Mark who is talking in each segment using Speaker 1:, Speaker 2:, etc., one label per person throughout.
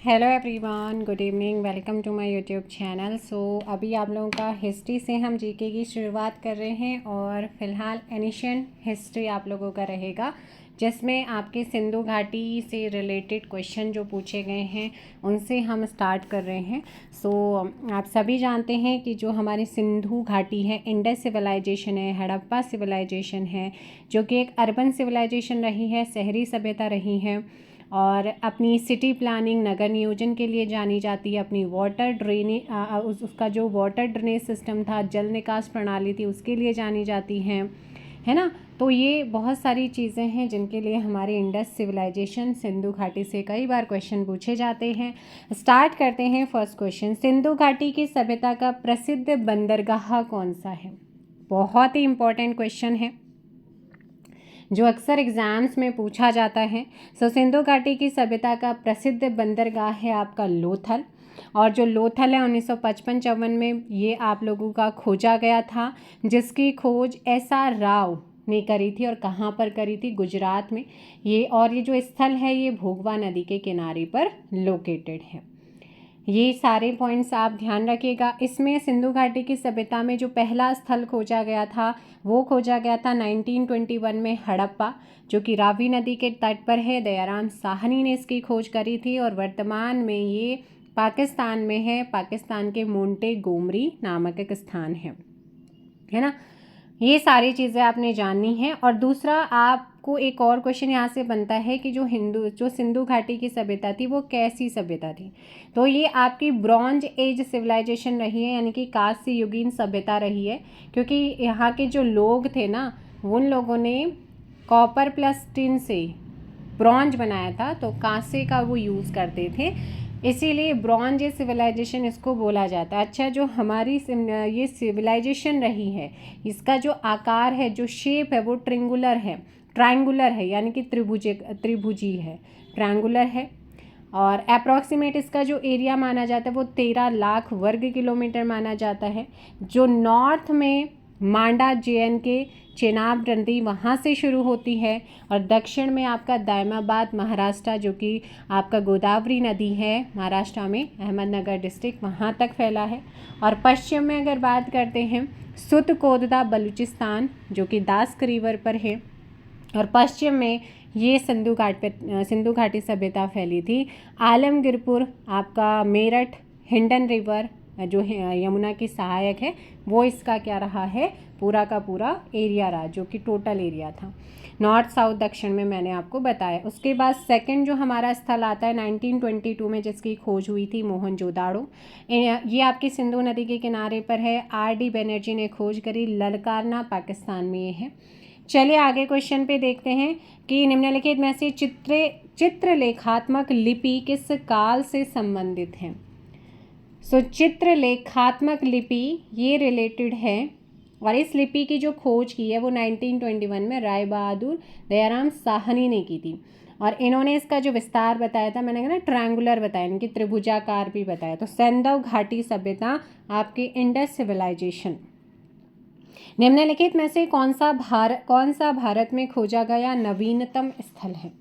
Speaker 1: Hello everyone, good evening, welcome to my YouTube channel. अभी आप लोगों का हिस्ट्री से हम जीके की शुरुआत कर रहे हैं और फिलहाल एनिशियंट हिस्ट्री आप लोगों का रहेगा, जिसमें आपके सिंधु घाटी से रिलेटेड क्वेश्चन जो पूछे गए हैं उनसे हम स्टार्ट कर रहे हैं। आप सभी जानते हैं कि जो हमारी सिंधु घाटी है, इंडस सिविलाइजेशन है, हड़प्पा सिविलाइजेशन है, जो कि एक अर्बन सिविलाइजेशन रही है, शहरी सभ्यता रही है और अपनी सिटी प्लानिंग, नगर नियोजन के लिए जानी जाती है। अपनी वाटर ड्रेनेज उसका जो वाटर ड्रेनेज सिस्टम था, जल निकास प्रणाली थी, उसके लिए जानी जाती हैं, है ना। तो ये बहुत सारी चीज़ें हैं जिनके लिए हमारी इंडस सिविलाइजेशन, सिंधु घाटी से कई बार क्वेश्चन पूछे जाते हैं। स्टार्ट करते हैं फर्स्ट क्वेश्चन। सिंधु घाटी की सभ्यता का प्रसिद्ध बंदरगाह कौन सा है? बहुत ही इंपॉर्टेंट क्वेश्चन है जो अक्सर एग्ज़ाम्स में पूछा जाता है। सिंधु घाटी की सभ्यता का प्रसिद्ध बंदरगाह है आपका लोथल, और जो लोथल है 1955-54 में ये आप लोगों का खोजा गया था, जिसकी खोज SR राव ने करी थी। और कहाँ पर करी थी? गुजरात में। ये जो स्थल है ये भोगवा नदी के किनारे पर लोकेटेड है। ये सारे पॉइंट्स आप ध्यान रखिएगा। इसमें सिंधु घाटी की सभ्यता में जो पहला स्थल खोजा गया था वो खोजा गया था 1921 में हड़प्पा, जो कि रावी नदी के तट पर है। दयाराम साहनी ने इसकी खोज करी थी और वर्तमान में ये पाकिस्तान में है। पाकिस्तान के मोंटे गोमरी नामक एक स्थान है ना। ये सारी चीज़ें आपने जाननी है। और दूसरा, आपको एक और क्वेश्चन यहाँ से बनता है कि जो सिंधु घाटी की सभ्यता थी वो कैसी सभ्यता थी? तो ये आपकी ब्रॉन्ज एज सिविलाइजेशन रही है, यानी कि कांस्य युगीन सभ्यता रही है, क्योंकि यहाँ के जो लोग थे ना, उन लोगों ने कॉपर प्लस टिन से ब्रॉन्ज बनाया था, तो कांसे का वो यूज़ करते थे, इसीलिए ब्रॉन्ज सिविलाइजेशन इसको बोला जाता है। अच्छा, जो हमारी ये सिविलाइजेशन रही है, इसका जो आकार है, जो शेप है, वो ट्रायंगुलर है, यानी कि त्रिभुजी है, ट्रायंगुलर है। और अप्रॉक्सीमेट इसका जो एरिया माना जाता है वो 13 लाख वर्ग किलोमीटर माना जाता है। जो नॉर्थ में मांडा JNK चेनाब नदी वहाँ से शुरू होती है, और दक्षिण में आपका दायमाबाद महाराष्ट्र, जो कि आपका गोदावरी नदी है महाराष्ट्र में, अहमदनगर डिस्ट्रिक्ट, वहाँ तक फैला है। और पश्चिम में अगर बात करते हैं, सुतकोदा बलूचिस्तान, जो कि दास्क रिवर पर है, और पश्चिम में ये सिंधु घाटी सभ्यता फैली थी। आलमगीरपुर, आपका मेरठ, हिंडन रिवर जो यमुना की सहायक है, वो इसका क्या रहा है? पूरा का पूरा एरिया रहा, जो कि टोटल एरिया था। नॉर्थ साउथ दक्षिण में मैंने आपको बताया। उसके बाद सेकंड जो हमारा स्थल आता है 1922 में, जिसकी खोज हुई थी, मोहनजोदाड़ो। ये आपकी सिंधु नदी के किनारे पर है। RD बनर्जी ने खोज करी। ललकारना पाकिस्तान में ये है। चलिए आगे क्वेश्चन पे देखते हैं कि निम्नलिखित में से चित्रलेखात्मक लिपि किस काल से संबंधित है? चित्रलेखात्मक लिपि ये रिलेटेड है, और इस लिपि की जो खोज की है वो 1921 में राय बहादुर दयाराम साहनी ने की थी। और इन्होंने इसका जो विस्तार बताया था, मैंने कहा ना ट्रायंगुलर बताया, इनकी त्रिभुजाकार भी बताया। तो सिंधु घाटी सभ्यता आपकी इंडस सिविलाइजेशन। निम्नलिखित में से कौन सा भारत में खोजा गया नवीनतम स्थल है?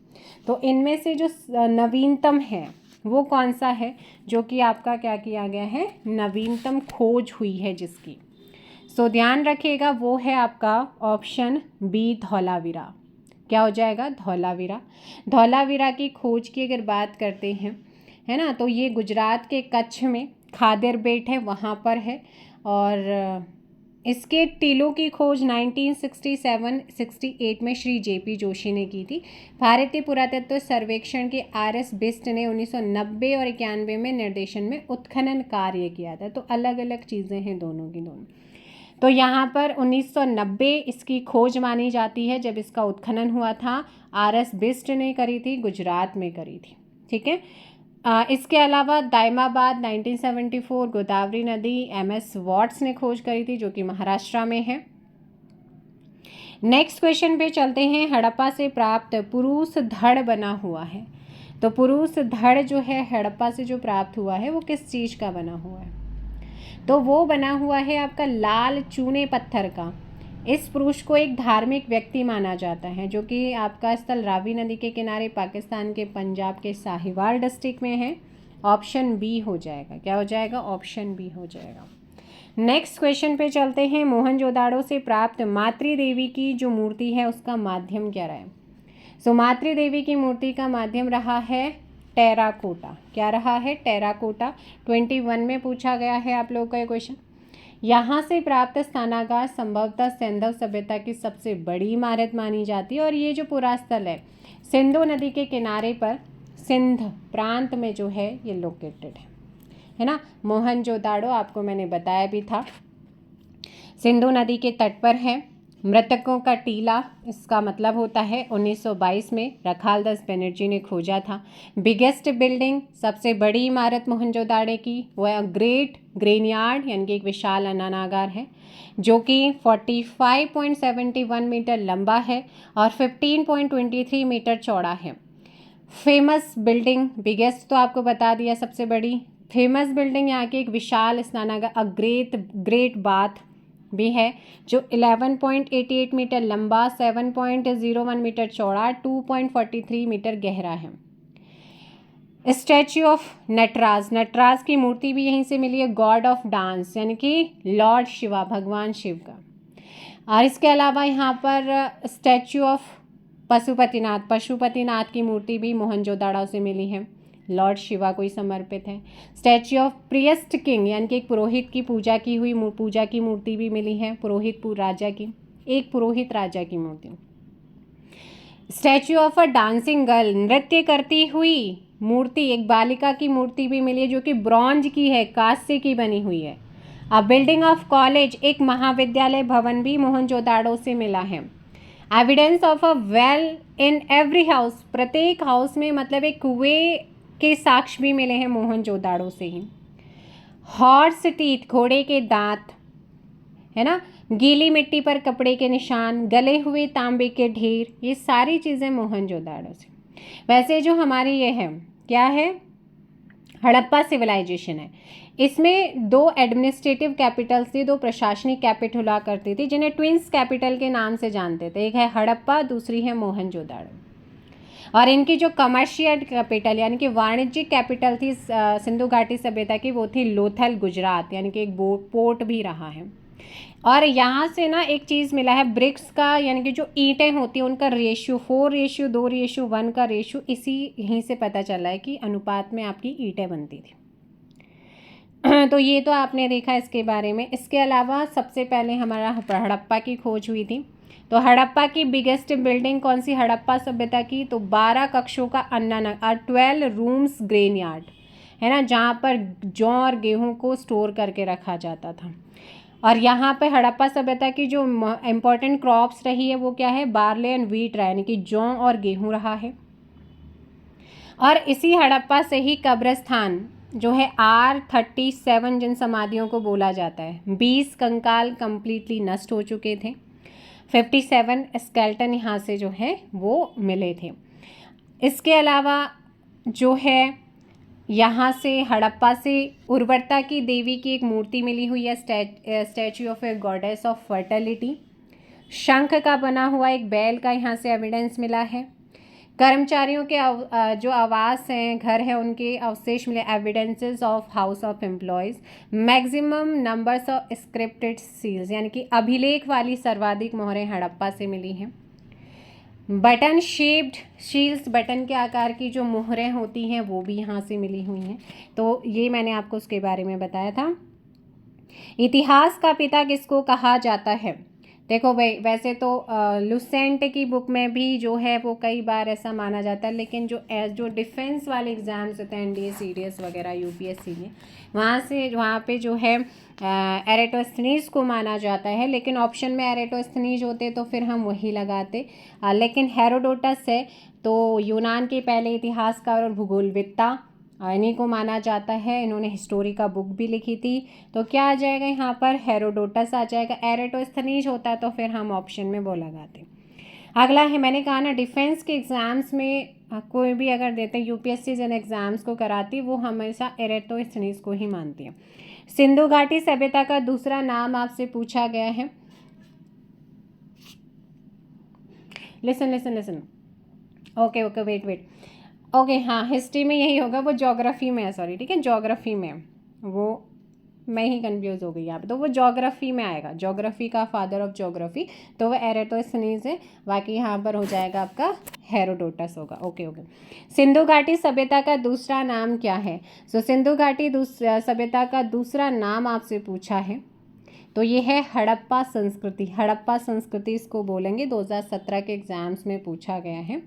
Speaker 1: तो इनमें से जो नवीनतम है वो कौन सा है, जो कि आपका क्या किया गया है? नवीनतम खोज हुई है जिसकी। ध्यान रखिएगा, वो है आपका ऑप्शन B, धौलावीरा। क्या हो जाएगा? धौलावीरा। धौलावीरा की खोज की अगर बात करते हैं, है ना, तो ये गुजरात के कच्छ में खादर बेट है, वहाँ पर है। और इसके टीलों की खोज 1967-68 में श्री JP जोशी ने की थी। भारतीय पुरातत्व सर्वेक्षण के RS बिस्ट ने 1990 और 91 में निर्देशन में उत्खनन कार्य किया था। तो अलग अलग चीज़ें हैं दोनों की दोनों। तो यहाँ पर 1990 इसकी खोज मानी जाती है, जब इसका उत्खनन हुआ था। RS बिस्ट ने करी थी, गुजरात में करी थी, ठीक है। इसके अलावा दायमाबाद 1974, गोदावरी नदी MS वॉट्स ने खोज करी थी, जो कि महाराष्ट्र में है। नेक्स्ट क्वेश्चन पे चलते हैं। हड़प्पा से प्राप्त पुरुष धड़ बना हुआ है। तो पुरुष धड़ जो है हड़प्पा से जो प्राप्त हुआ है वो किस चीज़ का बना हुआ है? तो वो बना हुआ है आपका लाल चूने पत्थर का। इस पुरुष को एक धार्मिक व्यक्ति माना जाता है, जो कि आपका स्थल रावी नदी के किनारे पाकिस्तान के पंजाब के साहिवाल डिस्ट्रिक्ट में है। ऑप्शन बी हो जाएगा। क्या हो जाएगा? ऑप्शन बी हो जाएगा। नेक्स्ट क्वेश्चन पे चलते हैं। मोहनजोदाड़ो से प्राप्त मातृ देवी की जो मूर्ति है उसका माध्यम क्या रहा है? सो मातृ देवी की मूर्ति का माध्यम रहा है टेराकोटा। क्या रहा है? टेराकोटा। 21 में पूछा गया है आप लोगों का ये क्वेश्चन। यहाँ से प्राप्त स्थानागार संभवतः सिंधु सभ्यता की सबसे बड़ी इमारत मानी जाती है और ये जो पुरास्थल है सिंधु नदी के किनारे पर सिंध प्रांत में जो है ये लोकेटेड है ना। मोहनजोदाड़ो आपको मैंने बताया भी था सिंधु नदी के तट पर है। मृतकों का टीला इसका मतलब होता है 1922 में रखालदास बनर्जी ने खोजा था। बिगेस्ट बिल्डिंग सबसे बड़ी इमारत मोहनजोदाड़ो की वो है ग्रेट ग्रेनयार्ड यानी कि एक विशाल अन्नागार है जो कि 45.71 मीटर लंबा है और 15.23 मीटर चौड़ा है। फेमस बिल्डिंग बिगेस्ट तो आपको बता दिया सबसे बड़ी। फेमस बिल्डिंग यहाँ की एक विशाल स्नानागार ग्रेट बाथ भी है जो 11.88 मीटर लंबा 7.01 मीटर चौड़ा 2.43 मीटर गहरा है। स्टैच्यू ऑफ नटराज की मूर्ति भी यहीं से मिली है। गॉड ऑफ डांस यानी कि लॉर्ड शिवा भगवान शिव का। और इसके अलावा यहाँ पर स्टैच्यू ऑफ पशुपतिनाथ की मूर्ति भी मोहनजोदाड़ो से मिली है। लॉर्ड शिवा को ही समर्पित है। स्टैच्यू ऑफ प्रियस्ट किंग यानी कि एक पुरोहित की पूजा की मूर्ति भी मिली है। पुरोहित राजा की मूर्ति। Statue of a dancing girl नृत्य करती हुई मूर्ति एक बालिका की मूर्ति भी मिली है जो कि ब्रॉन्ज की है, कांस्य की बनी हुई है। अ बिल्डिंग ऑफ कॉलेज एक महाविद्यालय भवन भी मोहनजोदाड़ो से मिला है। Evidence of a well in every house प्रत्येक हाउस में मतलब एक कुएं के साक्ष्य भी मिले हैं मोहनजोदाड़ो से ही। हॉर्स टीथ घोड़े के दांत है ना। गीली मिट्टी पर कपड़े के निशान, गले हुए तांबे के ढेर, ये सारी चीज़ें मोहनजोदाड़ो से। वैसे जो हमारी ये है क्या है हड़प्पा सिविलाइजेशन है इसमें 2 एडमिनिस्ट्रेटिव कैपिटल्स थी, 2 प्रशासनिक कैपिटल हुआ करती थी जिन्हें ट्विंस कैपिटल के नाम से जानते थे। एक है हड़प्पा दूसरी है मोहनजोदाड़ो। और इनकी जो कमर्शियल कैपिटल यानी कि वाणिज्यिक कैपिटल थी सिंधु घाटी सभ्यता की वो थी लोथल गुजरात यानी कि एक पोर्ट भी रहा है। और यहाँ से ना एक चीज़ मिला है ब्रिक्स का यानी कि जो ईंटें होती हैं उनका रेशियो 4:2:1 का रेशियो इसी यहीं से पता चला है कि अनुपात में आपकी ईंटें बनती थी। तो ये तो आपने देखा इसके बारे में। इसके अलावा सबसे पहले हमारा हड़प्पा की खोज हुई थी। तो हड़प्पा की बिगेस्ट बिल्डिंग कौन सी हड़प्पा सभ्यता की? तो 12 कक्षों का अन्नागार 12 रूम्स ग्रेन यार्ड है ना जहाँ पर जौ और गेहूँ को स्टोर करके रखा जाता था। और यहाँ पे हड़प्पा सभ्यता की जो इम्पोर्टेंट क्रॉप्स रही है वो क्या है? बार्ले एंड व्हीट रहा यानी कि जौ और गेहूँ रहा है। और इसी हड़प्पा से ही कब्रिस्तान जो है R37 जिन समाधियों को बोला जाता है 20 कंकाल कंप्लीटली नष्ट हो चुके थे। 57 स्केल्टन यहाँ से जो है वो मिले थे। इसके अलावा जो है यहाँ से हड़प्पा से उर्वरता की देवी की एक मूर्ति मिली हुई है statue of A goddess of fertility. शंख का बना हुआ एक बैल का यहाँ से एविडेंस मिला है। कर्मचारियों के जो आवास हैं घर हैं उनके अवशेष मिले evidences of house of employees. Maximum numbers of scripted seals यानी कि अभिलेख वाली सर्वाधिक मोहरें हड़प्पा से मिली हैं। बटन शेप्ड शील्ड्स बटन के आकार की जो मोहरें होती हैं वो भी यहाँ से मिली हुई हैं। तो ये मैंने आपको उसके बारे में बताया था। इतिहास का पिता किसको कहा जाता है? देखो भाई वैसे तो लुसेंट की बुक में भी जो है वो कई बार ऐसा माना जाता है लेकिन जो डिफेंस वाले एग्ज़ाम्स होते हैं NDA सीडीएस वगैरह UPSC में वहाँ पे जो है एरेटोस्थनीज को माना जाता है लेकिन ऑप्शन में एरेटोस्थनीज होते तो फिर हम वही लगाते। लेकिन हेरोडोटस है तो यूनान के पहले इतिहासकार और भूगोलविद्ता इन्हीं को माना जाता है। इन्होंने हिस्टोरी का बुक भी लिखी थी। तो क्या आ जाएगा यहाँ पर? हेरोडोटस आ जाएगा। एरेटोस्थनीज होता तो फिर हम ऑप्शन में वो लगाते। अगला है मैंने कहा ना डिफेंस के एग्ज़ाम्स में कोई भी अगर देते हैं UPSC जिन एग्ज़ाम्स को कराती वो हमेशा एरेटोस्थनीज को ही मानती है। सिंधु घाटी सभ्यता का दूसरा नाम आपसे पूछा गया है। लिसन ओके वेट ओके हाँ, हिस्ट्री में यही होगा, वो ज्योग्राफी में है, सॉरी, ठीक है, ज्योग्राफी में, वो मैं ही कंफ्यूज हो गई यहाँ पे, तो वो ज्योग्राफी में आएगा, ज्योग्राफी का फादर ऑफ ज्योग्राफी, तो वो एराटोस्थेनीज है, बाकी यहाँ पर हो जाएगा आपका हेरोडोटस होगा। Okay okay. सिंधु घाटी सभ्यता का दूसरा नाम क्या है? सो सिंधु घाटी सभ्यता का दूसरा नाम आपसे पूछा है, तो ये है हड़प्पा संस्कृति। हड़प्पा संस्कृति इसको बोलेंगे, 2017 के एग्जाम्स में पूछा गया है।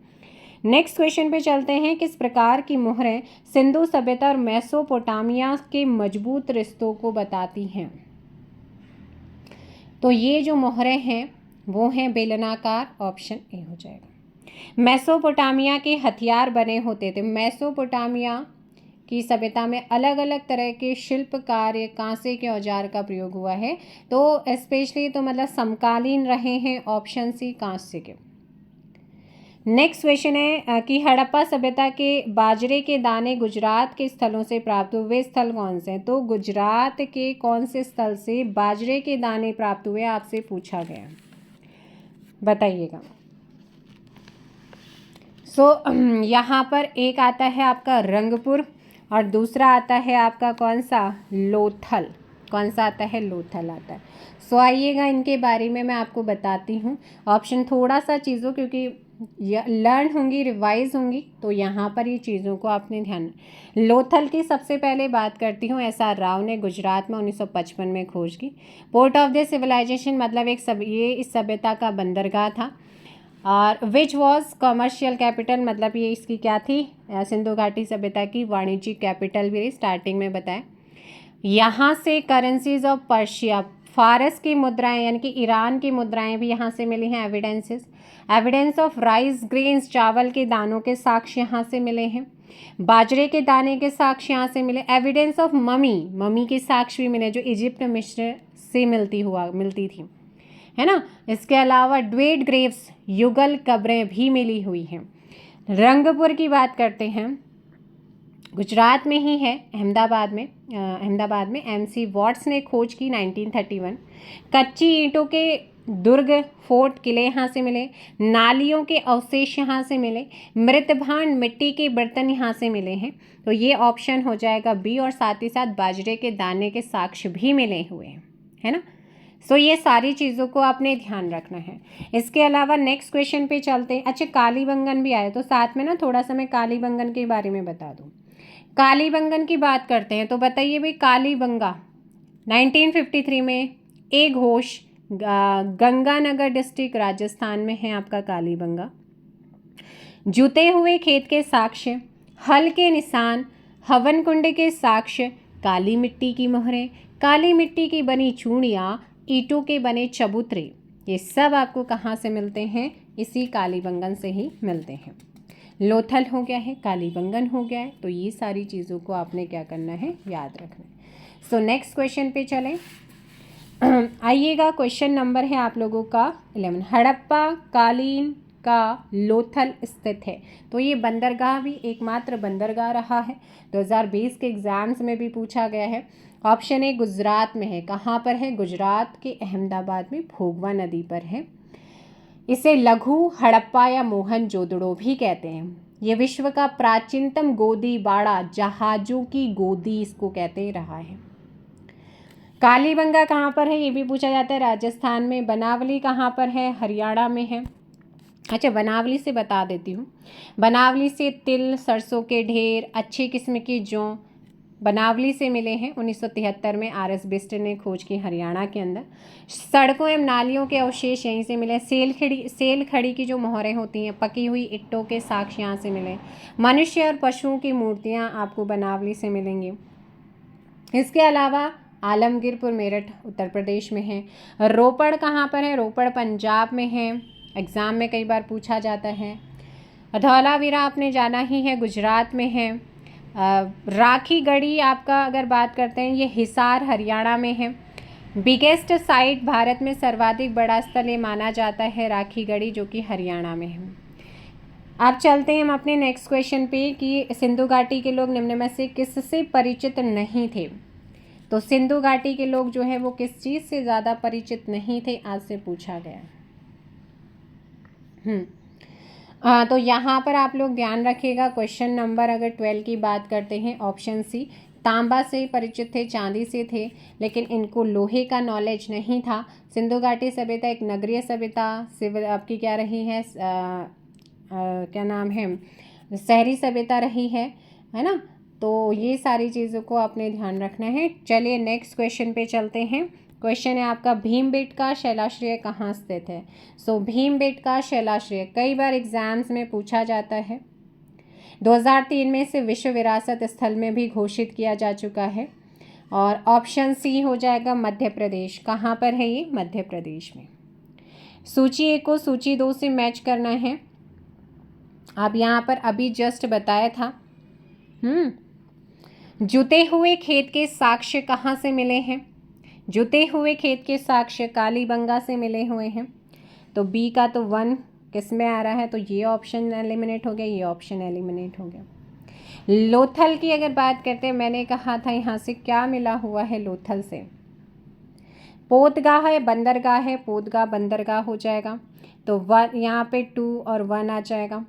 Speaker 1: नेक्स्ट क्वेश्चन पे चलते हैं। किस प्रकार की मोहरें सिंधु सभ्यता और मेसोपोटामिया के मजबूत रिश्तों को बताती हैं? तो ये जो मोहरें हैं वो हैं बेलनाकार, ऑप्शन ए हो जाएगा। मेसोपोटामिया के हथियार बने होते थे। मेसोपोटामिया की सभ्यता में अलग अलग तरह के शिल्प कार्य, कांसे के औजार का प्रयोग हुआ है, तो स्पेशली तो मतलब समकालीन रहे हैं, ऑप्शन सी कांसे के। नेक्स्ट क्वेश्चन है कि हड़प्पा सभ्यता के बाजरे के दाने गुजरात के स्थलों से प्राप्त हुए, वे स्थल कौन से हैं? तो गुजरात के कौन से स्थल से बाजरे के दाने प्राप्त हुए आपसे पूछा गया, बताइएगा। यहाँ पर एक आता है आपका रंगपुर और दूसरा आता है आपका कौन सा, लोथल। कौन सा आता है, लोथल आता है। आइएगा इनके बारे में मैं आपको बताती हूँ। ऑप्शन थोड़ा सा चीज़ों क्योंकि लर्न होंगी, रिवाइज होंगी, तो यहाँ पर ये चीज़ों को आपने ध्यान। लोथल की सबसे पहले बात करती हूँ। SR राव ने गुजरात में 1955 में खोज की। पोर्ट ऑफ द सिविलाइजेशन मतलब ये इस सभ्यता का बंदरगाह था। और विच वॉज कॉमर्शियल कैपिटल मतलब ये इसकी क्या थी, सिंधु घाटी सभ्यता की वाणिज्यिक कैपिटल भी स्टार्टिंग में बताया। यहाँ से करेंसीज ऑफ पर्शिया, फारस की मुद्राएं यानी कि ईरान की मुद्राएं भी यहाँ से मिली हैं। एविडेंस ऑफ राइस ग्रेन्स, चावल के दानों के साक्ष्य यहाँ से मिले हैं। बाजरे के दाने के साक्ष्य यहाँ से मिले। एविडेंस ऑफ ममी के साक्ष्य भी मिले जो इजिप्ट मिस्र से मिलती थी, है ना। इसके अलावा ड्वेड ग्रेव्स, युगल कब्रें भी मिली हुई हैं। रंगपुर की बात करते हैं, गुजरात में ही है, अहमदाबाद में MC वॉट्स ने खोज की 1931। कच्ची ईंटों के दुर्ग, फोर्ट, किले यहाँ से मिले। नालियों के अवशेष यहाँ से मिले। मृत भांड, मिट्टी के बर्तन यहाँ से मिले हैं, तो ये ऑप्शन हो जाएगा बी। और साथ ही साथ बाजरे के दाने के साक्ष्य भी मिले हुए हैं, है ना। ये सारी चीज़ों को आपने ध्यान रखना है। इसके अलावा नेक्स्ट क्वेश्चन पे चलते हैं। अच्छा, कालीबंगन भी आए, तो साथ में ना थोड़ा सा मैं कालीबंगन के बारे में बता दूँ। कालीबंगन की बात करते हैं, तो बताइए भाई, कालीबंगा 1953 में एक घोष, गंगानगर डिस्ट्रिक्ट राजस्थान में है आपका कालीबंगा। जुते हुए खेत के साक्ष्य, हल के निशान, हवन कुंड के साक्ष्य, काली मिट्टी की मोहरें, काली मिट्टी की बनी चूड़ियाँ, ईंटों के बने चबूतरे, ये सब आपको कहाँ से मिलते हैं, इसी कालीबंगन से ही मिलते हैं। लोथल हो गया है, कालीबंगन हो गया है, तो ये सारी चीज़ों को आपने क्या करना है, याद रखना है। नेक्स्ट क्वेश्चन पे चलें। आइएगा, क्वेश्चन नंबर है आप लोगों का 11। हड़प्पा कालीन का लोथल स्थित है, तो ये बंदरगाह भी एकमात्र बंदरगाह रहा है। 2020 के एग्जाम्स में भी पूछा गया है। ऑप्शन ए गुजरात में है। कहाँ पर है, गुजरात के अहमदाबाद में, भोगवा नदी पर है। इसे लघु हड़प्पा या मोहनजोदड़ो भी कहते हैं। ये विश्व का प्राचीनतम गोदी बाड़ा, जहाजों की गोदी इसको कहते रहा है। कालीबंगा कहाँ पर है, ये भी पूछा जाता है, राजस्थान में। बनावली कहाँ पर है, हरियाणा में है। अच्छा, बनावली से बता देती हूँ। बनावली से तिल, सरसों के ढेर, अच्छी किस्म की जौ बनावली से मिले हैं। 1973 में RS बिस्ट ने खोज की हरियाणा के अंदर। सड़कों एवं नालियों के अवशेष यहीं से मिले। सेल खड़ी की जो मोहरें होती हैं, पकी हुई ईंटों के साक्ष्य यहाँ से मिले। मनुष्य और पशुओं की मूर्तियाँ आपको बनावली से मिलेंगी। इसके अलावा आलमगीरपुर, मेरठ उत्तर प्रदेश में है। रोपड़ कहाँ पर है, रोपड़ पंजाब में है, एग्ज़ाम में कई बार पूछा जाता है। धौलावीरा आपने जाना ही है, गुजरात में है। राखी गढ़ी आपका अगर बात करते हैं, ये हिसार हरियाणा में है। बिगेस्ट साइट भारत में सर्वाधिक बड़ा स्थल ये माना जाता है राखी गढ़ी, जो कि हरियाणा में है। अब चलते हैं हम अपने नेक्स्ट क्वेश्चन पे कि सिंधु घाटी के लोग निम्न में से किससे परिचित नहीं थे। तो सिंधु घाटी के लोग जो है वो किस चीज़ से ज़्यादा परिचित नहीं थे, आज से पूछा गया। तो यहाँ पर आप लोग ध्यान रखिएगा, क्वेश्चन नंबर अगर 12 की बात करते हैं, ऑप्शन सी, तांबा से परिचित थे, चांदी से थे, लेकिन इनको लोहे का नॉलेज नहीं था। सिंधु घाटी सभ्यता एक नगरीय सभ्यता, सिविल आपकी क्या रही है, क्या नाम है, शहरी सभ्यता रही है ना। तो ये सारी चीज़ों को आपने ध्यान रखना है। चलिए नेक्स्ट क्वेश्चन पे चलते हैं। क्वेश्चन है आपका, भीमबेटका शैलाश्रय कहाँ स्थित है। सो भीमबेटका शैलाश्रय कई बार एग्जाम्स में पूछा जाता है। 2003 में इसे विश्व विरासत स्थल में भी घोषित किया जा चुका है। और ऑप्शन सी हो जाएगा मध्य प्रदेश। कहाँ पर है ये, मध्य प्रदेश में। सूची 1 को सूची 2 से मैच करना है। आप यहाँ पर अभी जस्ट बताया था। जुते हुए खेत के साक्ष्य कहाँ से मिले हैं। जुते हुए खेत के साक्ष्य कालीबंगा से मिले हुए हैं। तो बी का तो 1 किस में आ रहा है, तो ये ऑप्शन एलिमिनेट हो गया, ये ऑप्शन एलिमिनेट हो गया। लोथल की अगर बात करते हैं, मैंने कहा था यहाँ से क्या मिला हुआ है लोथल से, पोतगाह है, बंदरगाह है, पोतगाह बंदरगाह हो जाएगा। तो 1 यहाँ पे 2 और 1 आ जाएगा।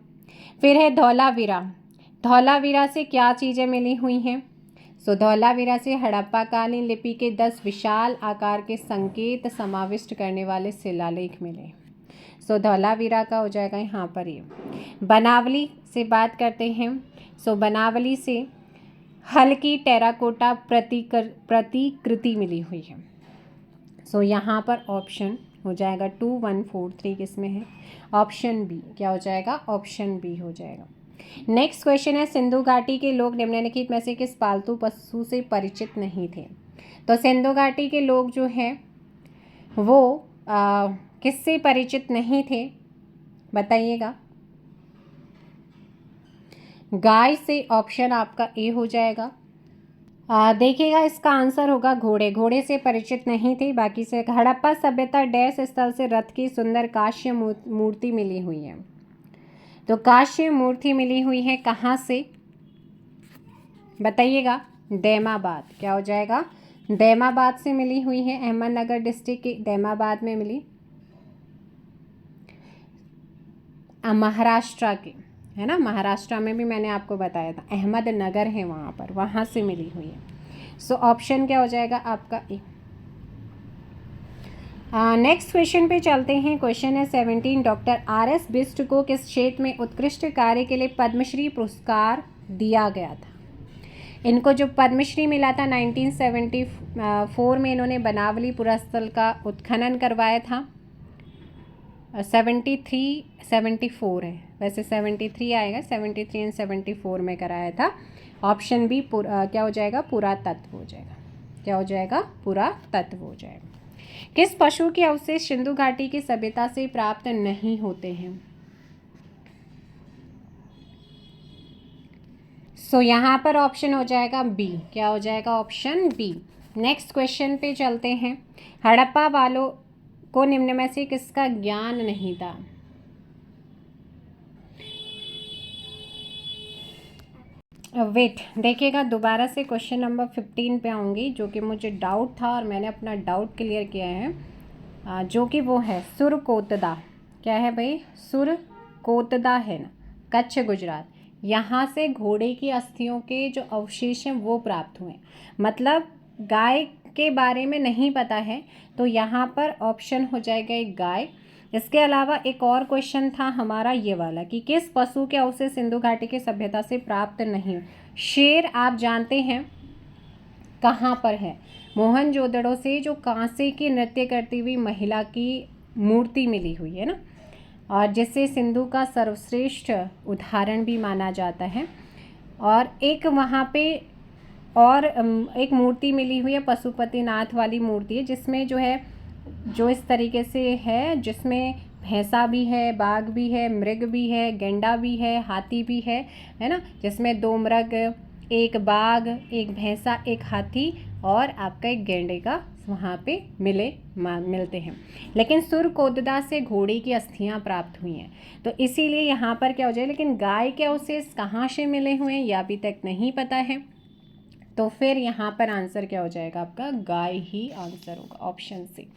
Speaker 1: फिर है धौलावीरा। धौलावीरा से क्या चीज़ें मिली हुई हैं। सो धौलावीरा से हड़प्पा कालीन लिपि के 10 विशाल आकार के संकेत समाविष्ट करने वाले शिलालेख मिले। सो धौलावीरा का हो जाएगा यहाँ पर ये। बनावली से बात करते हैं। सो बनावली से हल्की टेराकोटा प्रतिकृति मिली हुई है। सो यहाँ पर ऑप्शन हो जाएगा 2, 1, 4, 3 किस में है, ऑप्शन बी। क्या हो जाएगा, ऑप्शन बी हो जाएगा। नेक्स्ट क्वेश्चन है, सिंधु घाटी के लोग निम्नलिखित में से किस पालतू पशु से परिचित नहीं थे। तो सिंधु घाटी के लोग जो हैं वो किससे परिचित नहीं थे, बताइएगा। गाय से, ऑप्शन आपका ए हो जाएगा। देखिएगा इसका आंसर होगा घोड़े। घोड़े से परिचित नहीं थे। बाकी से हड़प्पा सभ्यता डैश स्थल से रथ की सुंदर कांस्य मूर्ति मिली हुई है। तो कांस्य मूर्ति मिली हुई है कहाँ से, बताइएगा। दैमाबाद। क्या हो जाएगा, दैमाबाद से मिली हुई है। अहमदनगर डिस्ट्रिक्ट के दैमाबाद में मिली, महाराष्ट्र के, है ना, महाराष्ट्र में भी मैंने आपको बताया था, अहमदनगर है वहाँ पर, वहाँ से मिली हुई है। सो ऑप्शन क्या हो जाएगा आपका ए। नेक्स्ट क्वेश्चन पे चलते हैं। क्वेश्चन है 17, डॉक्टर RS बिष्ट को किस क्षेत्र में उत्कृष्ट कार्य के लिए पद्मश्री पुरस्कार दिया गया था। इनको जो पद्मश्री मिला था 1974 में, इन्होंने बनावली पुरस्थल का उत्खनन करवाया था। 74 है वैसे, 73 आएगा, 73 एंड 74 में कराया था। ऑप्शन बी क्या हो जाएगा, पुरातत्व हो जाएगा। क्या हो जाएगा, पुरातत्व हो जाएगा। किस पशु के अवशेष सिंधु घाटी की सभ्यता से प्राप्त नहीं होते हैं। सो यहाँ पर ऑप्शन हो जाएगा बी। क्या हो जाएगा, ऑप्शन बी। नेक्स्ट क्वेश्चन पे चलते हैं। हड़प्पा वालों को निम्न में से किसका ज्ञान नहीं था। वेट देखिएगा, दोबारा से क्वेश्चन नंबर 15 पे आऊँगी, जो कि मुझे डाउट था और मैंने अपना डाउट क्लियर किया है, जो कि वो है सुरकोतदा। क्या है भाई, सुरकोतदा है ना, कच्छ गुजरात। यहाँ से घोड़े की अस्थियों के जो अवशेष हैं वो प्राप्त हुए। मतलब गाय के बारे में नहीं पता है, तो यहाँ पर ऑप्शन हो जाएगा एक गाय। इसके अलावा एक और क्वेश्चन था हमारा ये वाला कि किस पशु के अवशेष सिंधु घाटी की सभ्यता से प्राप्त नहीं। शेर आप जानते हैं कहाँ पर है, मोहनजोदड़ो से जो कांसे की नृत्य करती हुई महिला की मूर्ति मिली हुई है ना, और जिसे सिंधु का सर्वश्रेष्ठ उदाहरण भी माना जाता है। और एक वहाँ पे और एक मूर्ति मिली हुई है, पशुपतिनाथ वाली मूर्ति है, जिसमें जो है, जो इस तरीके से है, जिसमें भैंसा भी है, बाघ भी है, मृग भी है, गेंडा भी है, हाथी भी है ना, जिसमें 2 मृग, एक बाघ, एक भैंसा, एक हाथी और आपका एक गेंडे का वहाँ पे मिलते हैं। लेकिन सुरकोतदा से घोड़े की अस्थियाँ प्राप्त हुई हैं, तो इसीलिए यहाँ पर क्या हो जाए। लेकिन गाय के अवशेष कहाँ से मिले हुए हैं यह अभी तक नहीं पता है, तो फिर यहाँ पर आंसर क्या हो जाएगा आपका, गाय ही आंसर होगा, ऑप्शन सी।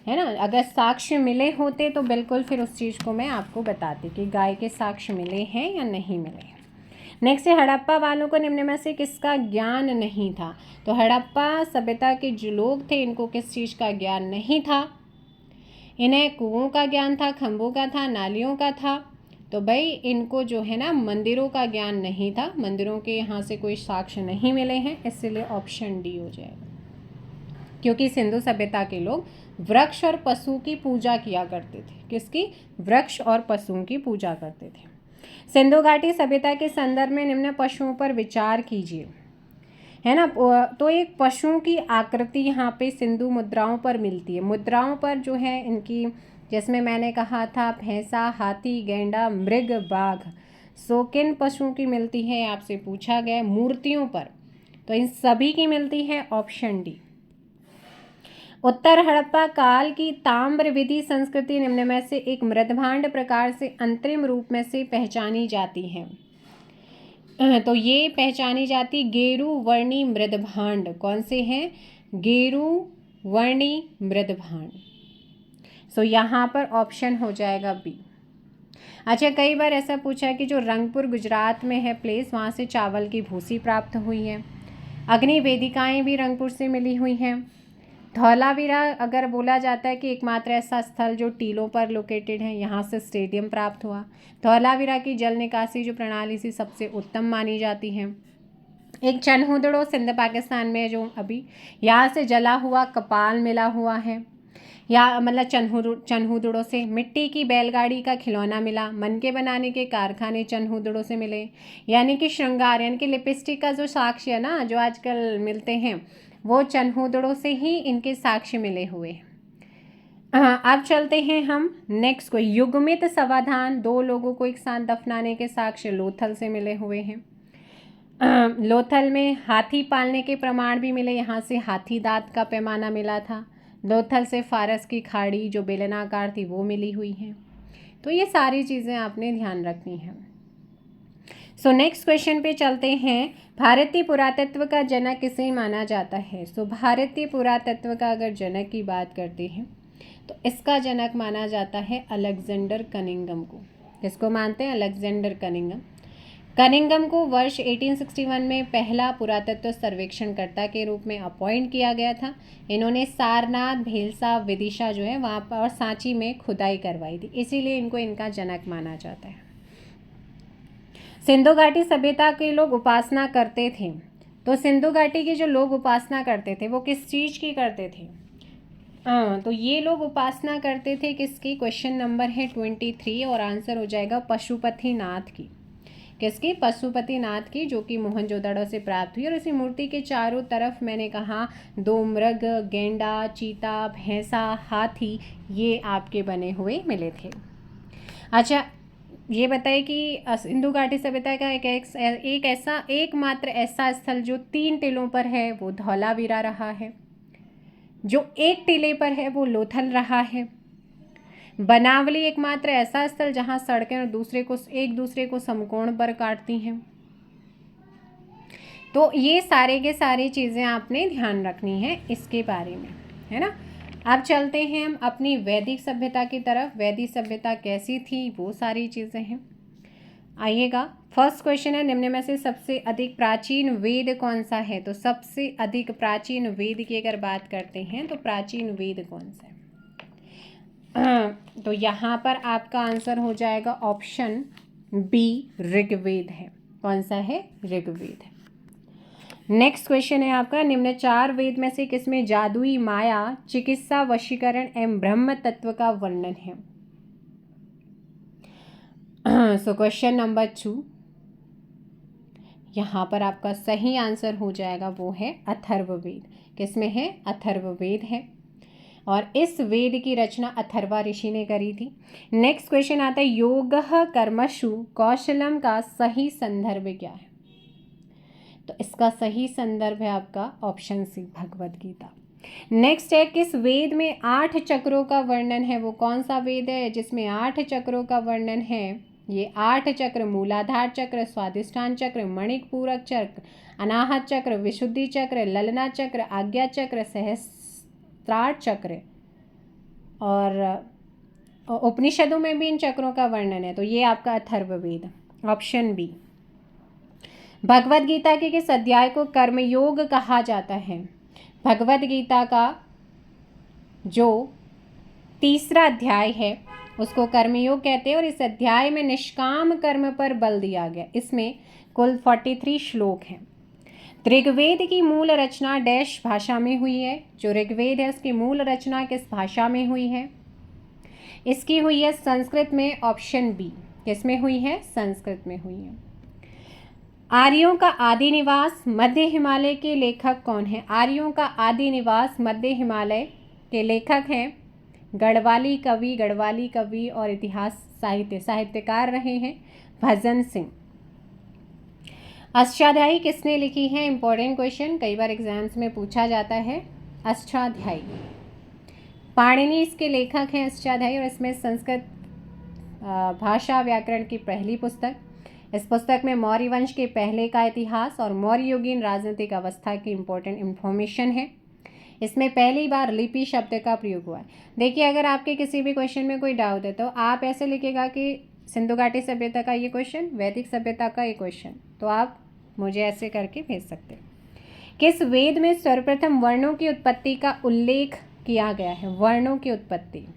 Speaker 1: है ना। अगर साक्ष्य मिले होते तो बिल्कुल फिर उस चीज़ को मैं आपको बताती कि गाय के साक्ष्य मिले हैं या नहीं मिले। नेक्स्ट है, हड़प्पा वालों को निम्न में से किसका ज्ञान नहीं था। तो हड़प्पा सभ्यता के जो लोग थे इनको किस चीज़ का ज्ञान नहीं था। इन्हें कुओं का ज्ञान था, खंभों का था, नालियों का था। तो भाई इनको जो है ना मंदिरों का ज्ञान नहीं था, मंदिरों के यहाँ से कोई साक्ष्य नहीं मिले हैं, इसलिए ऑप्शन डी हो जाएगा। क्योंकि सिंधु सभ्यता के लोग वृक्ष और पशु की पूजा किया करते थे। किसकी? वृक्ष और पशुओं की पूजा करते थे। सिंधु घाटी सभ्यता के संदर्भ में निम्न पशुओं पर विचार कीजिए, है ना। तो एक पशुओं की आकृति यहाँ पे सिंधु मुद्राओं पर मिलती है। मुद्राओं पर जो है इनकी, जिसमें मैंने कहा था भैंसा, हाथी, गैंडा, मृग, बाघ, सो किन पशुओं की मिलती है आपसे पूछा गया मूर्तियों पर। तो इन सभी की मिलती है ऑप्शन डी। उत्तर हड़प्पा काल की ताम्र विधि संस्कृति निम्न में से एक मृदभांड प्रकार से अंतरिम रूप में से पहचानी जाती है। तो ये पहचानी जाती गेरू वर्णी मृदभांड। कौन से हैं? गेरू वर्णी मृदभांड। सो यहाँ पर ऑप्शन हो जाएगा बी। अच्छा, कई बार ऐसा पूछा है कि जो रंगपुर गुजरात में है प्लेस, वहाँ से चावल की भूसी प्राप्त हुई है। अग्नि वेदिकाएँ भी रंगपुर से मिली हुई हैं। धौलावीरा अगर बोला जाता है कि एकमात्र ऐसा स्थल जो टीलों पर लोकेटेड है, यहाँ से स्टेडियम प्राप्त हुआ। धौलावीरा की जल निकासी जो प्रणाली सी सबसे उत्तम मानी जाती है। एक चनहुदड़ो सिंध पाकिस्तान में जो अभी यहाँ से जला हुआ कपाल मिला हुआ है, या मतलब चनहुदड़ों से मिट्टी की बैलगाड़ी का खिलौना मिला। मन के बनाने के कारखाने चनहुदड़ों से मिले। यानी कि श्रृंगार यानी कि लिपस्टिक का जो साक्ष्य है ना जो आजकल मिलते हैं, वो चनहुदड़ों से ही इनके साक्ष्य मिले हुए। अब चलते हैं हम नेक्स्ट को। युग्मित समाधान, दो लोगों को एक साथ दफनाने के साक्ष्य लोथल से मिले हुए हैं। लोथल में हाथी पालने के प्रमाण भी मिले, यहाँ से हाथी दांत का पैमाना मिला था। लोथल से फारस की खाड़ी जो बेलनाकार थी वो मिली हुई है। तो ये सारी चीज़ें आपने ध्यान रखनी है। सो नेक्स्ट क्वेश्चन पे चलते हैं। भारतीय पुरातत्व का जनक किसे माना जाता है? सो भारतीय पुरातत्व का अगर जनक की बात करते हैं तो इसका जनक माना जाता है अलेक्जेंडर कनिंघम को। किसको मानते हैं? Alexander Cunningham. कनिंघम को वर्ष 1861 में पहला पुरातत्व सर्वेक्षणकर्ता के रूप में अपॉइंट किया गया था। इन्होंने सारनाथ, भेलसा, विदिशा जो है वहाँ पर और सांची में खुदाई करवाई थी, इसीलिए इनको इनका जनक माना जाता है। सिंधु घाटी सभ्यता के लोग उपासना करते थे। तो सिंधु घाटी के जो लोग उपासना करते थे वो किस चीज़ की करते थे? तो ये लोग उपासना करते थे किसकी? क्वेश्चन नंबर है 23 और आंसर हो जाएगा पशुपतिनाथ की। किसकी? पशुपतिनाथ की, जो कि मोहनजोदड़ो से प्राप्त हुई। और इसी मूर्ति के चारों तरफ मैंने कहा 2 मृग, गेंडा, चीता, भैंसा, हाथी ये आपके बने हुए मिले थे। अच्छा, ये बताइए कि सिंधु घाटी सभ्यता का एकमात्र ऐसा स्थल जो 3 टिलों पर है वो धौलावीरा रहा है। जो 1 टिले पर है वो लोथल रहा है। बनावली एकमात्र ऐसा स्थल जहां सड़कें एक दूसरे को समकोण पर काटती हैं। तो ये सारे के सारी चीज़ें आपने ध्यान रखनी है इसके बारे में, है ना। अब चलते हैं हम अपनी वैदिक सभ्यता की तरफ। वैदिक सभ्यता कैसी थी वो सारी चीज़ें हैं। आइएगा, फर्स्ट क्वेश्चन है, निम्न में से सबसे अधिक प्राचीन वेद कौन सा है? तो सबसे अधिक प्राचीन वेद की अगर बात करते हैं तो प्राचीन वेद कौन सा है? तो यहाँ पर आपका आंसर हो जाएगा ऑप्शन बी, ऋग्वेद है। कौन सा है? ऋग्वेद है। नेक्स्ट क्वेश्चन है आपका, निम्न 4 वेद में से किसमें जादुई माया, चिकित्सा, वशीकरण एवं ब्रह्म तत्व का वर्णन है? सो क्वेश्चन नंबर 2, यहाँ पर आपका सही आंसर हो जाएगा वो है अथर्ववेद। किसमें है? अथर्ववेद है। और इस वेद की रचना अथर्वा ऋषि ने करी थी। नेक्स्ट क्वेश्चन आता है, योगः कर्मसु कौशलम का सही संदर्भ क्या है? तो इसका सही संदर्भ है आपका option C, Bhagavad Gita. Next है, किस वेद में 8 चक्रों का वर्णन है? वो कौन सा वेद है जिसमें 8 चक्रों का वर्णन है? ये 8 चक्र मूलाधार चक्र, स्वादिष्ठान चक्र, मणिक पूरक चक्र, अनाहत चक्र, विशुद्धि चक्र, ललना चक्र, आज्ञा चक्र, सहस्त्रार चक्र। और उपनिषदों में भी इन चक्रों का वर्णन है। तो ये आपका अथर्ववेद, ऑप्शन बी। भगवद गीता के किस अध्याय को कर्मयोग कहा जाता है? भगवद गीता का जो तीसरा अध्याय है उसको कर्मयोग कहते हैं और इस अध्याय में निष्काम कर्म पर बल दिया गया। इसमें कुल 43 श्लोक हैं। ऋग्वेद की मूल रचना डैश भाषा में हुई है? जो ऋग्वेद है उसकी मूल रचना किस भाषा में हुई है? इसकी हुई है संस्कृत में, ऑप्शन बी। किसमें हुई है? संस्कृत में हुई है। आर्यों का आदि निवास मध्य हिमालय के लेखक कौन है? आर्यों का आदि निवास मध्य हिमालय के लेखक हैं गढ़वाली कवि। गढ़वाली कवि और इतिहास साहित्यकार रहे हैं भजन सिंह। अष्टाध्यायी किसने लिखी है? इंपॉर्टेंट क्वेश्चन, कई बार एग्जाम्स में पूछा जाता है। अष्टाध्यायी पाणिनि इसके लेखक हैं अष्टाध्यायी, और इसमें संस्कृत भाषा व्याकरण की पहली पुस्तक। इस पुस्तक में मौर्य वंश के पहले का इतिहास और मौर्य युगीन राजनीतिक अवस्था की इंपॉर्टेंट इंफॉर्मेशन है। इसमें पहली बार लिपि शब्द का प्रयोग हुआ है। देखिए, अगर आपके किसी भी क्वेश्चन में कोई डाउट है तो आप ऐसे लिखिएगा कि सिंधु घाटी सभ्यता का ये क्वेश्चन, वैदिक सभ्यता का ये क्वेश्चन, तो आप मुझे ऐसे करके भेज सकते हैं। किस वेद में सर्वप्रथम वर्णों की उत्पत्ति का उल्लेख किया गया है? वर्णों की उत्पत्ति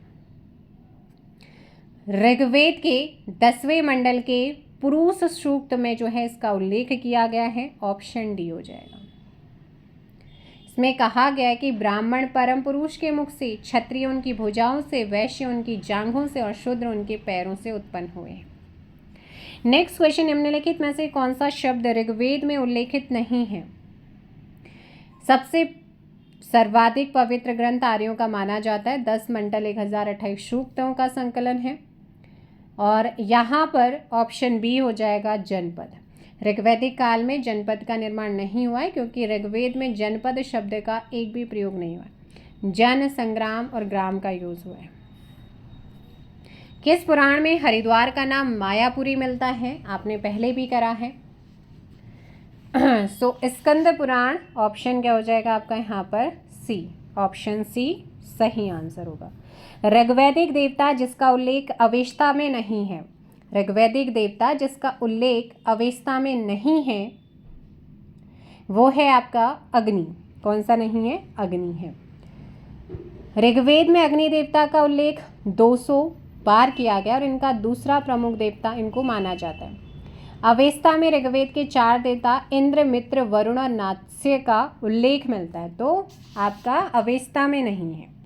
Speaker 1: ऋग्वेद के 10वें मंडल के पुरुष सूक्त में जो है इसका उल्लेख किया गया है, ऑप्शन डी हो जाएगा। इसमें कहा गया है कि ब्राह्मण परम पुरुष के मुख से, क्षत्रिय उनकी भुजाओं से, वैश्य उनकी जांघों से और शूद्र उनके पैरों से उत्पन्न हुए। नेक्स्ट क्वेश्चन, निम्नलिखित में से कौन सा शब्द ऋग्वेद में उल्लेखित नहीं है? सबसे सर्वाधिक पवित्र ग्रंथ आर्यों का माना जाता है। 10 मंडल 1028 सूक्तों का संकलन है और यहाँ पर ऑप्शन बी हो जाएगा जनपद। ऋग्वैदिक काल में जनपद का निर्माण नहीं हुआ है क्योंकि ऋग्वेद में जनपद शब्द का एक भी प्रयोग नहीं हुआ। जन, संग्राम और ग्राम का यूज हुआ है। किस पुराण में हरिद्वार का नाम मायापुरी मिलता है? आपने पहले भी करा है। सो स्कंद पुराण, ऑप्शन क्या हो जाएगा आपका यहाँ पर? सी, ऑप्शन सी सही आंसर होगा। ऋग्वैदिक देवता जिसका उल्लेख अवेस्ता में नहीं है, ऋग्वैदिक देवता जिसका उल्लेख अवेस्ता में नहीं है वो है आपका अग्नि। कौन सा नहीं है? अग्नि है। ऋग्वेद में अग्नि देवता का उल्लेख 200 बार किया गया और इनका दूसरा प्रमुख देवता इनको माना जाता है। अवेस्ता में ऋग्वेद के 4 देवता इंद्र, मित्र, वरुण और नात्स्य का उल्लेख मिलता है, तो आपका अवेस्ता में नहीं है।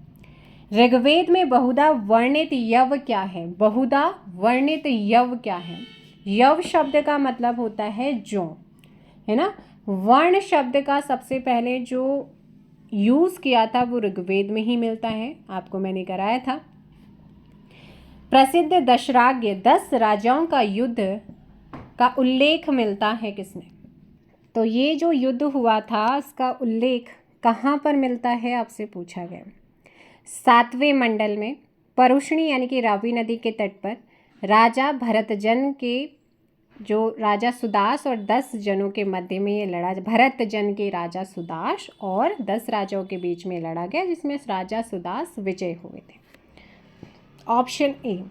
Speaker 1: ऋग्वेद में बहुधा वर्णित यव क्या है? बहुधा वर्णित यव क्या है? यव शब्द का मतलब होता है जो, है ना। वर्ण शब्द का सबसे पहले जो यूज किया था वो ऋग्वेद में ही मिलता है, आपको मैंने कराया था। प्रसिद्ध दशराज्ञ 10 राजाओं का युद्ध का उल्लेख मिलता है किसमें? तो ये जो युद्ध हुआ था इसका उल्लेख कहाँ पर मिलता है आपसे पूछा गया। 7वें मंडल में परुष्णी यानी कि रावी नदी के तट पर राजा भरतजन के, जो राजा सुदास और 10 जनों के मध्य में ये लड़ा, भरतजन के राजा सुदास और 10 राजाओं के बीच में लड़ा गया जिसमें राजा सुदास विजय हुए थे। Option A.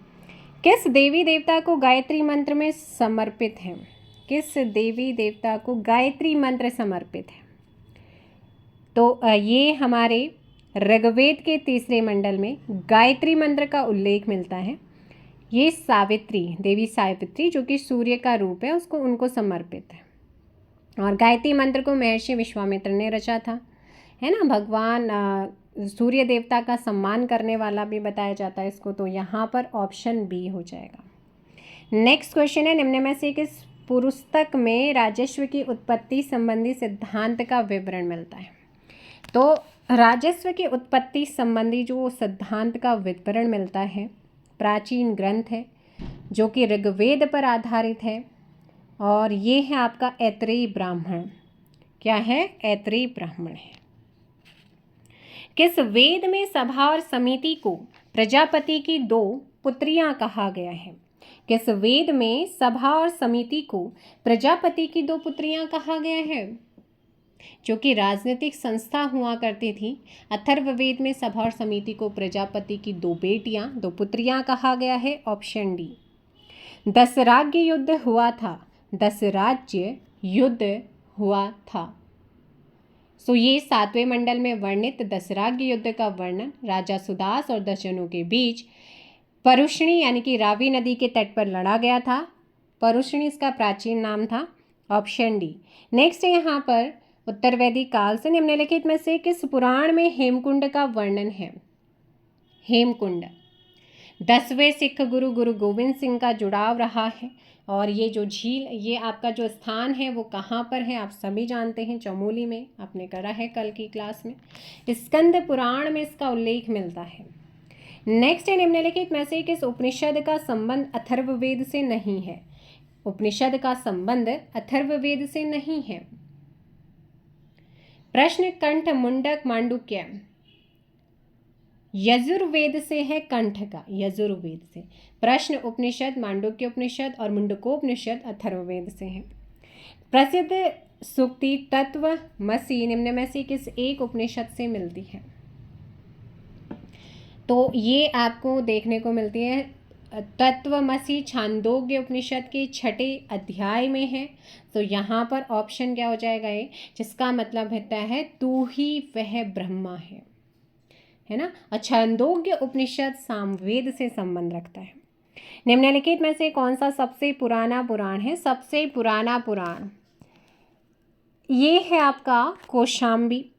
Speaker 1: किस देवी देवता को गायत्री मंत्र में समर्पित है? किस देवी देवता को गायत्री मंत्र समर्पित है? तो ये हमारे ऋग्वेद के 3रे मंडल में गायत्री मंत्र का उल्लेख मिलता है। ये सावित्री, देवी सावित्री जो कि सूर्य का रूप है, उसको उनको समर्पित है। और गायत्री मंत्र को महर्षि विश्वामित्र ने रचा था, है ना। भगवान सूर्य देवता का सम्मान करने वाला भी बताया जाता है इसको, तो यहाँ पर ऑप्शन बी हो जाएगा। नेक्स्ट क्वेश्चन है, निम्न में से किस पुस्तक में राजस्व की उत्पत्ति संबंधी सिद्धांत का विवरण मिलता है? तो राजस्व की उत्पत्ति संबंधी जो सिद्धांत का विवरण मिलता है, प्राचीन ग्रंथ है जो कि ऋग्वेद पर आधारित है और ये है आपका ऐतरेय ब्राह्मण। क्या है? ऐतरेय ब्राह्मण है। किस वेद में सभा और समिति को प्रजापति की 2 पुत्रियां कहा गया है? किस वेद में सभा और समिति को प्रजापति की 2 पुत्रियां कहा गया है? जो कि राजनीतिक संस्था हुआ करती थी। अथर्ववेद में सभा और समिति को प्रजापति की 2 बेटियां, 2 पुत्रियां कहा गया है। Option D. दसराज्य युद्ध हुआ था। दसराज्य युद्ध हुआ था। सो ये 7वें मंडल में वर्णित दसराज्य युद्ध का वर्णन राजा सुदास और 10 जनों के बीच परुष्णी यानी कि रावी नदी के तट पर लड़ा गया था। परुष्णी इसका प्राचीन नाम था। Option D. नेक्स्ट है यहाँ पर उत्तरवैदिक काल से निम्नलिखित में से किस पुराण में हेमकुंड का वर्णन है? हेमकुंड 10वें सिख गुरु गुरु गोविंद सिंह का जुड़ाव रहा है। और ये जो झील, ये आपका जो स्थान है वो कहाँ पर है? आप सभी जानते हैं, चमोली में। आपने करा है कल की क्लास में। स्कंद पुराण में इसका उल्लेख मिलता है। नेक्स्ट है निम्नलिखित में से किस उपनिषद का संबंध अथर्ववेद से नहीं है? उपनिषद का संबंध अथर्ववेद से नहीं है। प्रश्न कंठ मुंडक मांडुक्य यजुर्वेद से है। कंठ का यजुर्वेद से। प्रश्न उपनिषद मांडुक्य उपनिषद और मुंडकोपनिषद अथर्ववेद से है। प्रसिद्ध सूक्ति तत्वमसि निम्न में से किस एक उपनिषद से मिलती है? तो ये आपको देखने को मिलती है तत्वमसि छांदोग्य उपनिषद के 6ठे अध्याय में है। तो यहाँ पर ऑप्शन क्या हो जाएगा? ये जिसका मतलब होता है तू ही वह ब्रह्मा है ना। और छांदोग्य उपनिषद सामवेद से संबंध रखता है। निम्नलिखित में से कौन सा सबसे पुराना पुराण है? सबसे पुराना पुराण ये है आपका कौशाम्बी,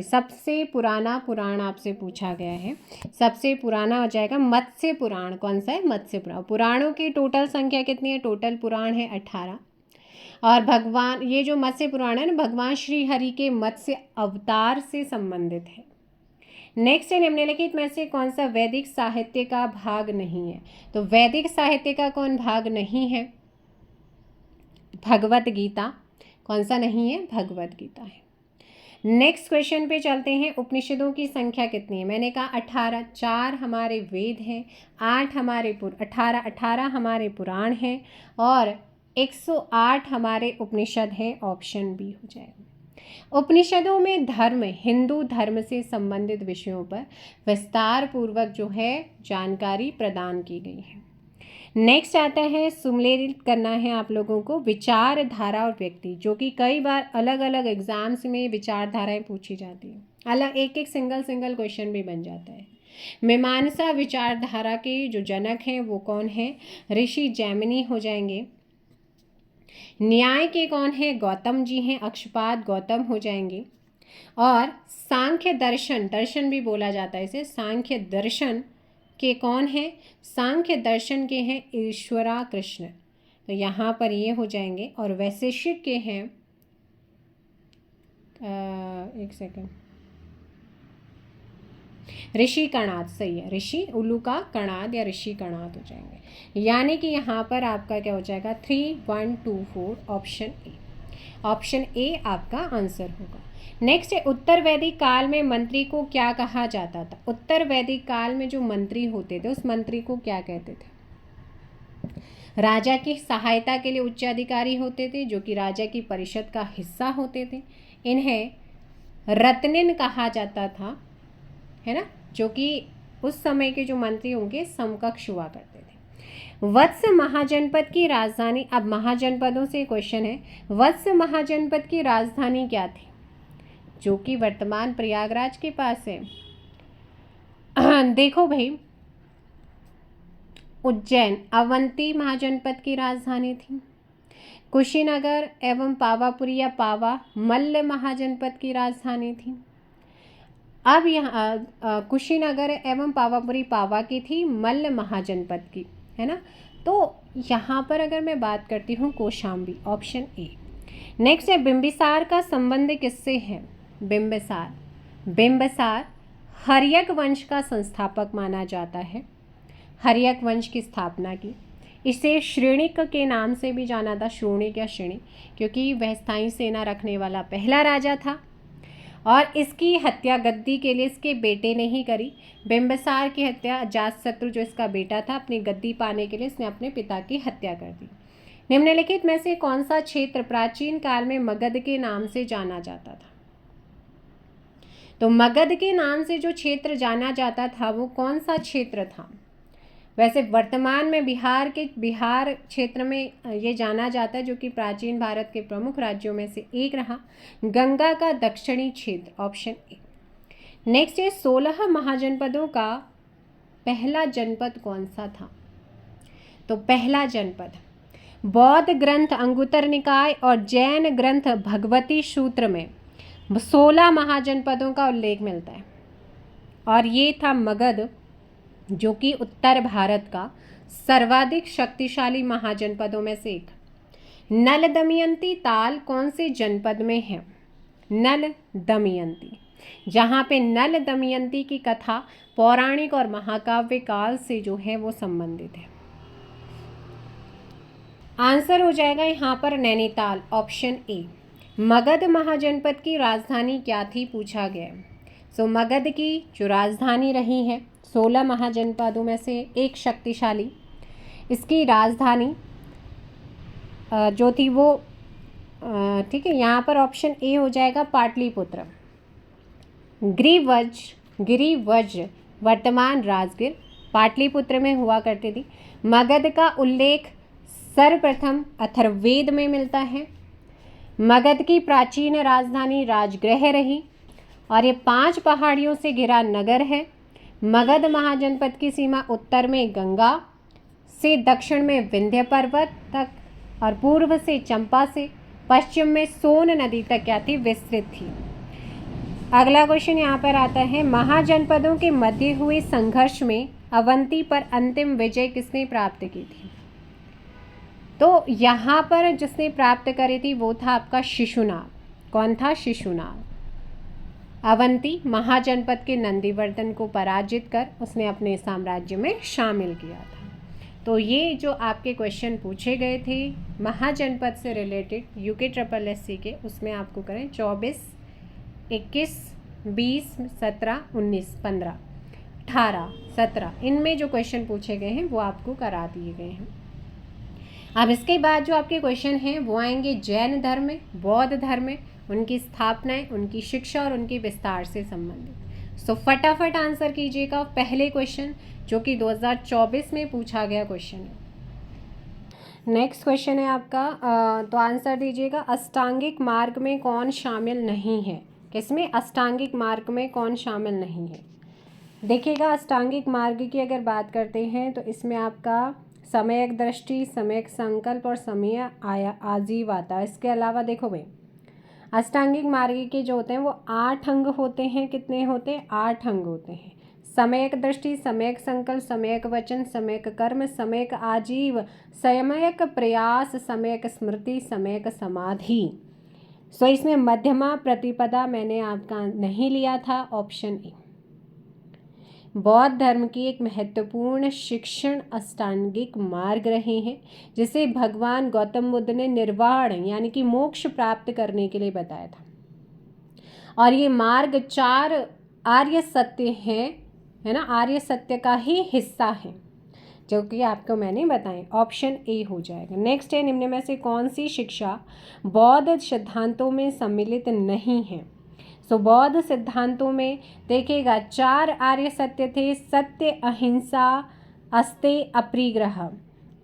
Speaker 1: सबसे पुराना पुराण आपसे पूछा गया है। सबसे पुराना हो जाएगा मत्स्य पुराण। कौन सा है? मत्स्य पुराण। पुराणों की टोटल संख्या कितनी है? टोटल पुराण है 18। और भगवान, ये जो मत्स्य पुराण है ना, भगवान श्री हरि के मत्स्य अवतार से संबंधित है। नेक्स्ट है निम्नलिखित में से कौन सा वैदिक साहित्य का भाग नहीं है? तो वैदिक साहित्य का कौन भाग नहीं है? भगवत गीता। कौन सा नहीं है? भगवत गीता है। नेक्स्ट क्वेश्चन पे चलते हैं। उपनिषदों की संख्या कितनी है? मैंने कहा 18। 4 हमारे वेद हैं, 8 हमारे 18 हमारे पुराण हैं और 108 हमारे उपनिषद हैं। ऑप्शन बी हो जाएगा। उपनिषदों में धर्म, हिंदू धर्म से संबंधित विषयों पर विस्तार पूर्वक जो है जानकारी प्रदान की गई है। नेक्स्ट आता है, सुमेलित करना है आप लोगों को विचारधारा और व्यक्ति, जो कि कई बार अलग अलग एग्जाम्स में विचारधाराएं पूछी जाती हैं। अलग एक सिंगल क्वेश्चन भी बन जाता है। मीमांसा विचारधारा के जो जनक हैं वो कौन है? ऋषि जैमिनी हो जाएंगे। न्याय के कौन है? गौतम जी हैं। अक्षपाद गौतम हो जाएंगे। और सांख्य दर्शन भी बोला जाता है इसे, सांख्य दर्शन के कौन है? सांख्य दर्शन के हैं ईश्वरा कृष्ण। तो यहाँ पर ये हो जाएंगे। और वैशेषिक के हैं एक सेकंड, ऋषि कणाद। सही है, ऋषि उल्लू का कणाद या ऋषि कणाद हो जाएंगे। यानी कि यहाँ पर आपका क्या हो जाएगा? 3, 1, 2, 4 ऑप्शन ए। ऑप्शन ए आपका आंसर होगा। नेक्स्ट है, उत्तर वैदिक काल में मंत्री को क्या कहा जाता था? उत्तर वैदिक काल में जो मंत्री होते थे उस मंत्री को क्या कहते थे? राजा की सहायता के लिए उच्च अधिकारी होते थे, जो कि राजा की परिषद का हिस्सा होते थे। इन्हें रत्निन कहा जाता था, है ना, जो कि उस समय के जो मंत्री होंगे समकक्ष हुआ करते थे। वत्स महाजनपद की राजधानी, अब महाजनपदों से क्वेश्चन है, वत्स महाजनपद की राजधानी क्या थी? जो कि वर्तमान प्रयागराज के पास है। देखो भाई, उज्जैन अवंती महाजनपद की राजधानी थी। कुशीनगर एवं पावापुरी या पावा मल्ल महाजनपद की राजधानी थी। अब यहाँ कुशीनगर एवं पावापुरी पावा की थी, मल्ल महाजनपद की, है ना। तो यहाँ पर अगर मैं बात करती हूँ कौशाम्बी, ऑप्शन ए। नेक्स्ट है, बिंबिसार का संबंध किससे है? बिंबिसार हर्यक वंश का संस्थापक माना जाता है। हर्यक वंश की स्थापना की। इसे श्रेणिक के नाम से भी जाना था, श्रोणिक या श्रेणी, क्योंकि वह स्थायी सेना रखने वाला पहला राजा था। और इसकी हत्या गद्दी के लिए इसके बेटे ने ही करी। बिंबिसार की हत्या अजातशत्रु जो इसका बेटा था, अपनी गद्दी पाने के लिए इसने अपने पिता की हत्या कर दी। निम्नलिखित में से कौन सा क्षेत्र प्राचीन काल में मगध के नाम से जाना जाता था? तो मगध के नाम से जो क्षेत्र जाना जाता था वो कौन सा क्षेत्र था? वैसे वर्तमान में बिहार क्षेत्र में ये जाना जाता है, जो कि प्राचीन भारत के प्रमुख राज्यों में से एक रहा, गंगा का दक्षिणी क्षेत्र, ऑप्शन ए। नेक्स्ट है 16 महाजनपदों का पहला जनपद कौन सा था? तो पहला जनपद बौद्ध ग्रंथ अंगुत्तर निकाय और जैन ग्रंथ भगवती सूत्र में 16 महाजनपदों का उल्लेख मिलता है और ये था मगध, जो कि उत्तर भारत का सर्वाधिक शक्तिशाली महाजनपदों में से एक। नल दमयंती ताल कौन से जनपद में है? नल दमयंती, जहाँ पे नल दमयंती की कथा पौराणिक और महाकाव्य काल से जो है वो संबंधित है। आंसर हो जाएगा यहाँ पर नैनीताल, ऑप्शन ए। मगध महाजनपद की राजधानी क्या थी पूछा गया है। सो मगध की जो राजधानी रही है 16 महाजनपदों में से एक शक्तिशाली, इसकी राजधानी जो थी वो ठीक है, यहाँ पर ऑप्शन ए हो जाएगा पाटलिपुत्र। गिरिवज्र वर्तमान राजगीर पाटलिपुत्र में हुआ करती थी। मगध का उल्लेख सर्वप्रथम अथर्ववेद में मिलता है। मगध की प्राचीन राजधानी राजगृह रही और ये 5 पहाड़ियों से घिरा नगर है। मगध महाजनपद की सीमा उत्तर में गंगा से, दक्षिण में विंध्य पर्वत तक और पूर्व से चंपा से, पश्चिम में सोन नदी तक क्या थी? विस्तृत थी। अगला क्वेश्चन यहाँ पर आता है, महाजनपदों के मध्य हुए संघर्ष में अवंती पर अंतिम विजय किसने प्राप्त की थी? तो यहाँ पर जिसने प्राप्त करी थी वो था आपका शिशुनाग। कौन था? शिशुनाग। अवंती महाजनपद के नंदीवर्धन को पराजित कर उसने अपने साम्राज्य में शामिल किया था। तो ये जो आपके क्वेश्चन पूछे गए थे महाजनपद से रिलेटेड यूके SSSC के, उसमें आपको करें 24, 21, 20, 17, 19, 15, 18, 17, इनमें जो क्वेश्चन पूछे गए हैं वो आपको करा दिए गए हैं। अब इसके बाद जो आपके क्वेश्चन हैं वो आएंगे जैन धर्म में, बौद्ध धर्म में, उनकी स्थापनाएं, उनकी शिक्षा और उनकी विस्तार से संबंधित। सो फटाफट आंसर कीजिएगा पहले क्वेश्चन, जो कि 2024 में पूछा गया क्वेश्चन है। नेक्स्ट क्वेश्चन है आपका, तो आंसर दीजिएगा अष्टांगिक मार्ग में कौन शामिल नहीं है? किसमें? अष्टांगिक मार्ग में कौन शामिल नहीं है? देखिएगा, अष्टांगिक मार्ग की अगर बात करते हैं तो इसमें आपका समयक दृष्टि, समयक संकल्प और समय आजीव आता है। इसके अलावा देखो भाई, अष्टांगिक मार्ग के जो होते हैं वो 8 अंग होते हैं। कितने होते हैं? 8 अंग होते हैं। समयक दृष्टि, समयक संकल्प, समयक वचन, समयक कर्म, समयक आजीव, समयक प्रयास, समयक स्मृति, समयक समाधि। सो इसमें मध्यमा प्रतिपदा मैंने आपका नहीं लिया था, ऑप्शन ए। बौद्ध धर्म की एक महत्वपूर्ण शिक्षण अष्टांगिक मार्ग रहे हैं, जिसे भगवान गौतम बुद्ध ने निर्वाण यानी कि मोक्ष प्राप्त करने के लिए बताया था। और ये मार्ग 4 आर्य सत्य है ना, आर्य सत्य का ही हिस्सा है, जो कि आपको मैंने बताएं। ऑप्शन ए हो जाएगा। नेक्स्ट है, निम्न में से कौन सी शिक्षा बौद्ध सिद्धांतों में सम्मिलित नहीं है? सो बौद्ध सिद्धांतों में देखिएगा 4 आर्य सत्य थे, सत्य, अहिंसा, अस्तेय, अपरिग्रह,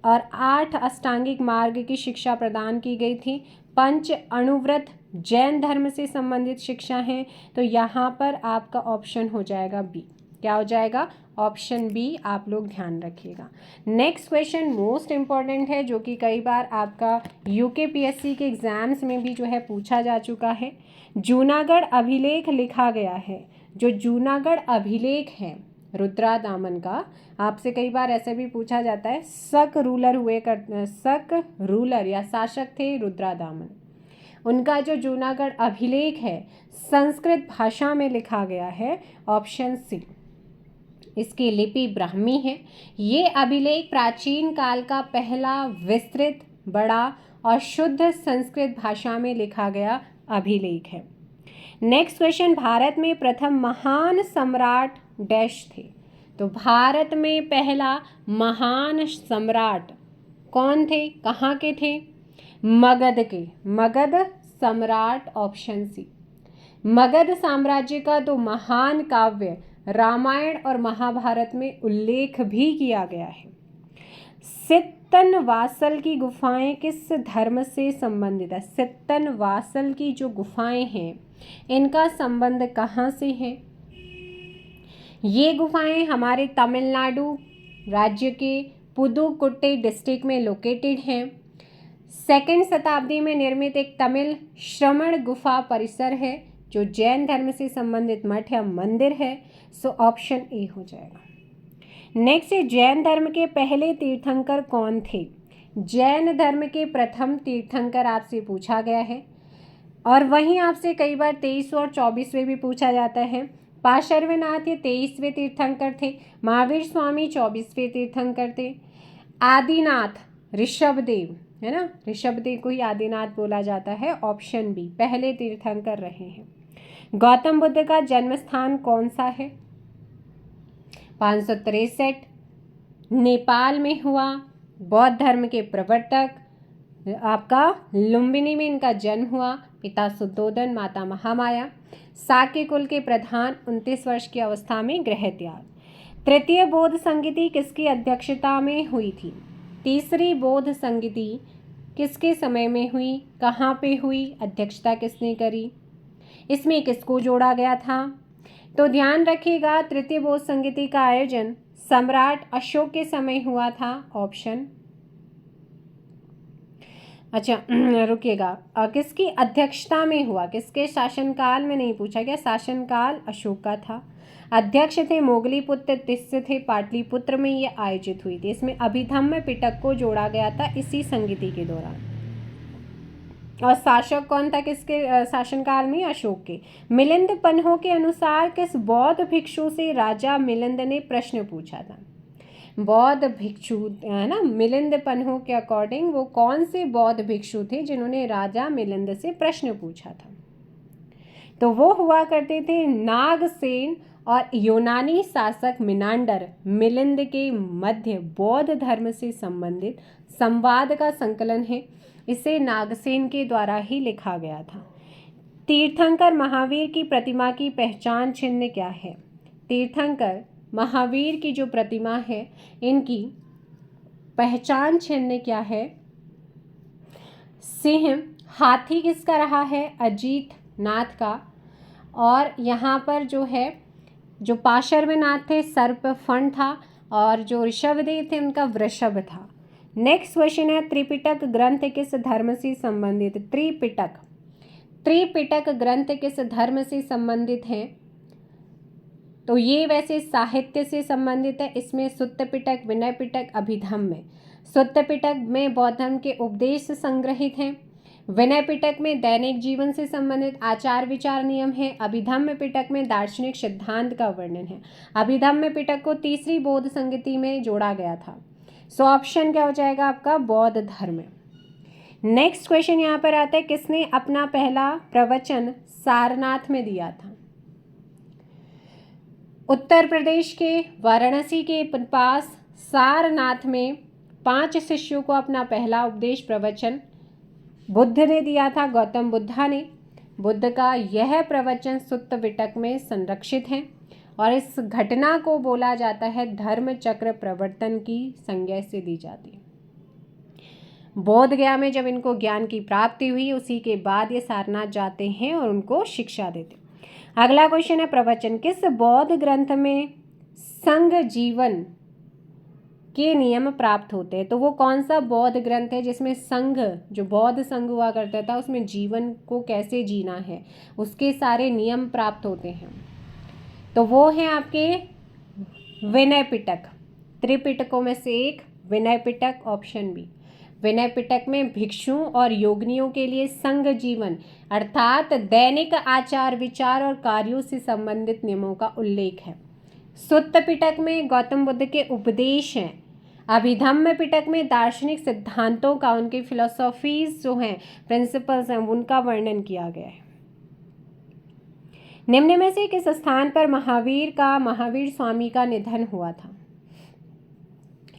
Speaker 1: और 8 अष्टांगिक मार्ग की शिक्षा प्रदान की गई थी। 5 अणुव्रत जैन धर्म से संबंधित शिक्षा है। तो यहाँ पर आपका ऑप्शन हो जाएगा बी। क्या हो जाएगा? ऑप्शन बी आप लोग ध्यान रखिएगा। नेक्स्ट क्वेश्चन मोस्ट इम्पॉर्टेंट है, जो कि कई बार आपका यूके PSC के एग्जाम्स में भी जो है पूछा जा चुका है। जूनागढ़ अभिलेख लिखा गया है। जो जूनागढ़ अभिलेख है रुद्रादामन का, आपसे कई बार ऐसे भी पूछा जाता है, शक रूलर या शासक थे रुद्रादामन। उनका जो जूनागढ़ अभिलेख है संस्कृत भाषा में लिखा गया है, ऑप्शन सी। इसकी लिपि ब्राह्मी है। ये अभिलेख प्राचीन काल का पहला विस्तृत, बड़ा और शुद्ध संस्कृत भाषा में लिखा गया अभिलेख है। नेक्स्ट क्वेश्चन, भारत में प्रथम महान सम्राट डैश थे? तो भारत में पहला महान सम्राट कौन थे? कहाँ के थे? मगध के। मगध सम्राट, ऑप्शन सी। मगध साम्राज्य का तो महान काव्य रामायण और महाभारत में उल्लेख भी किया गया है। सित्तनवासल की गुफाएं किस धर्म से संबंधित है? सित्तनवासल की जो गुफाएं हैं इनका संबंध कहाँ से है? ये गुफाएं हमारे तमिलनाडु राज्य के पुदुकोट्टई डिस्ट्रिक्ट में लोकेटेड हैं। 2वीं शताब्दी में निर्मित एक तमिल श्रमण गुफा परिसर है जो जैन धर्म से संबंधित मठ या मंदिर है। सो ऑप्शन ए हो जाएगा। नेक्स्ट है, जैन धर्म के पहले तीर्थंकर कौन थे? जैन धर्म के प्रथम तीर्थंकर आपसे पूछा गया है और वहीं आपसे कई बार 23 और 24वें भी पूछा जाता है। पार्श्वनाथ ये 23वें तीर्थंकर थे। महावीर स्वामी 24वें तीर्थंकर थे। आदिनाथ ऋषभदेव है ना, ऋषभदेव को ही आदिनाथ बोला जाता है। ऑप्शन बी पहले तीर्थंकर रहे हैं। गौतम बुद्ध का जन्म स्थान कौन सा है? 563 नेपाल में हुआ। बौद्ध धर्म के प्रवर्तक आपका लुम्बिनी में इनका जन्म हुआ। पिता शुद्धोदन, माता महामाया। शाक्य कुल के प्रधान, 29 वर्ष की अवस्था में गृह त्याग। तृतीय बौद्ध संगीति किसकी अध्यक्षता में हुई थी? तीसरी बौद्ध संगीति किसके समय में हुई, कहाँ पे हुई, अध्यक्षता किसने करी, इसमें किसको जोड़ा गया था? तो ध्यान रखिएगा, तृतीय बौद्ध संगीति का आयोजन सम्राट अशोक के समय हुआ था। ऑप्शन अच्छा रुकिएगा, किसकी अध्यक्षता में हुआ, किसके शासनकाल में नहीं पूछा गया, शासनकाल अशोक का था। अध्यक्ष थे मोगलीपुत्र तिस्य थे, पाटलिपुत्र में ये आयोजित हुई थी। इसमें अभिधम्म पिटक को जोड़ा गया था इसी संगीति के दौरान। और शासक कौन था किसके शासनकाल में? अशोक के। मिलिंद पन्हों के अनुसार किस बौद्ध भिक्षु से राजा मिलिंद ने प्रश्न पूछा था? बौद्ध भिक्षु है ना, मिलिंद पन्हों के अकॉर्डिंग वो कौन से बौद्ध भिक्षु थे जिन्होंने राजा मिलिंद से प्रश्न पूछा था? तो वो हुआ करते थे नागसेन और यूनानी शासक मिनांडर। मिलिंद के मध्य बौद्ध धर्म से संबंधित संवाद का संकलन है। इसे नागसेन के द्वारा ही लिखा गया था। तीर्थंकर महावीर की प्रतिमा की पहचान चिन्ह क्या है? तीर्थंकर महावीर की जो प्रतिमा है इनकी पहचान चिन्ह क्या है? सिंह। हाथी किसका रहा है? अजीत नाथ का। और यहाँ पर जो है जो पार्श्वनाथ थे सर्प फण था और जो ऋषभदेव थे उनका वृषभ था। नेक्स्ट क्वेश्चन है, त्रिपिटक ग्रंथ किस धर्म से संबंधित? त्रिपिटक ग्रंथ किस धर्म से संबंधित है? तो ये वैसे साहित्य से संबंधित है। इसमें सुत्त पिटक, विनय पिटक, अभिधम्म। सुत्त पिटक में बौद्ध धर्म के उपदेश संग्रहित हैं। विनय पिटक में दैनिक जीवन से संबंधित आचार विचार नियम है। अभिधम्म पिटक में दार्शनिक सिद्धांत का वर्णन है। अभिधम्म पिटक को तीसरी बौद्ध संगीति में जोड़ा गया था। सो ऑप्शन क्या हो जाएगा आपका? बौद्ध धर्म। नेक्स्ट क्वेश्चन यहाँ पर आता है, किसने अपना पहला प्रवचन सारनाथ में दिया था? उत्तर प्रदेश के वाराणसी के पास सारनाथ में 5 शिष्यों को अपना पहला उपदेश प्रवचन बुद्ध ने दिया था, गौतम बुद्धा ने। बुद्ध का यह प्रवचन सुत्त पिटक में संरक्षित है और इस घटना को बोला जाता है धर्म चक्र प्रवर्तन की संज्ञा से दी जाती है। बोध गया में जब इनको ज्ञान की प्राप्ति हुई उसी के बाद ये सारनाथ जाते हैं और उनको शिक्षा देते हैं। अगला क्वेश्चन है, प्रवचन किस बौद्ध ग्रंथ में संघ जीवन के नियम प्राप्त होते हैं? तो वो कौन सा बौद्ध ग्रंथ है जिसमें संघ, जो बौद्ध संघ हुआ करता था उसमें जीवन को कैसे जीना है उसके सारे नियम प्राप्त होते हैं? तो वो है आपके विनय पिटक। त्रिपिटकों में से एक विनय पिटक, ऑप्शन बी। विनय पिटक में भिक्षुओं और योगिनियों के लिए संघ जीवन अर्थात दैनिक आचार विचार और कार्यों से संबंधित नियमों का उल्लेख है। सुत्त पिटक में गौतम बुद्ध के उपदेश हैं। अभिधम्म पिटक में दार्शनिक सिद्धांतों का, उनकी फिलोसॉफीज जो हैं, प्रिंसिपल्स हैं, उनका वर्णन किया गया है। निम्न में से किस स्थान पर महावीर स्वामी का निधन हुआ था?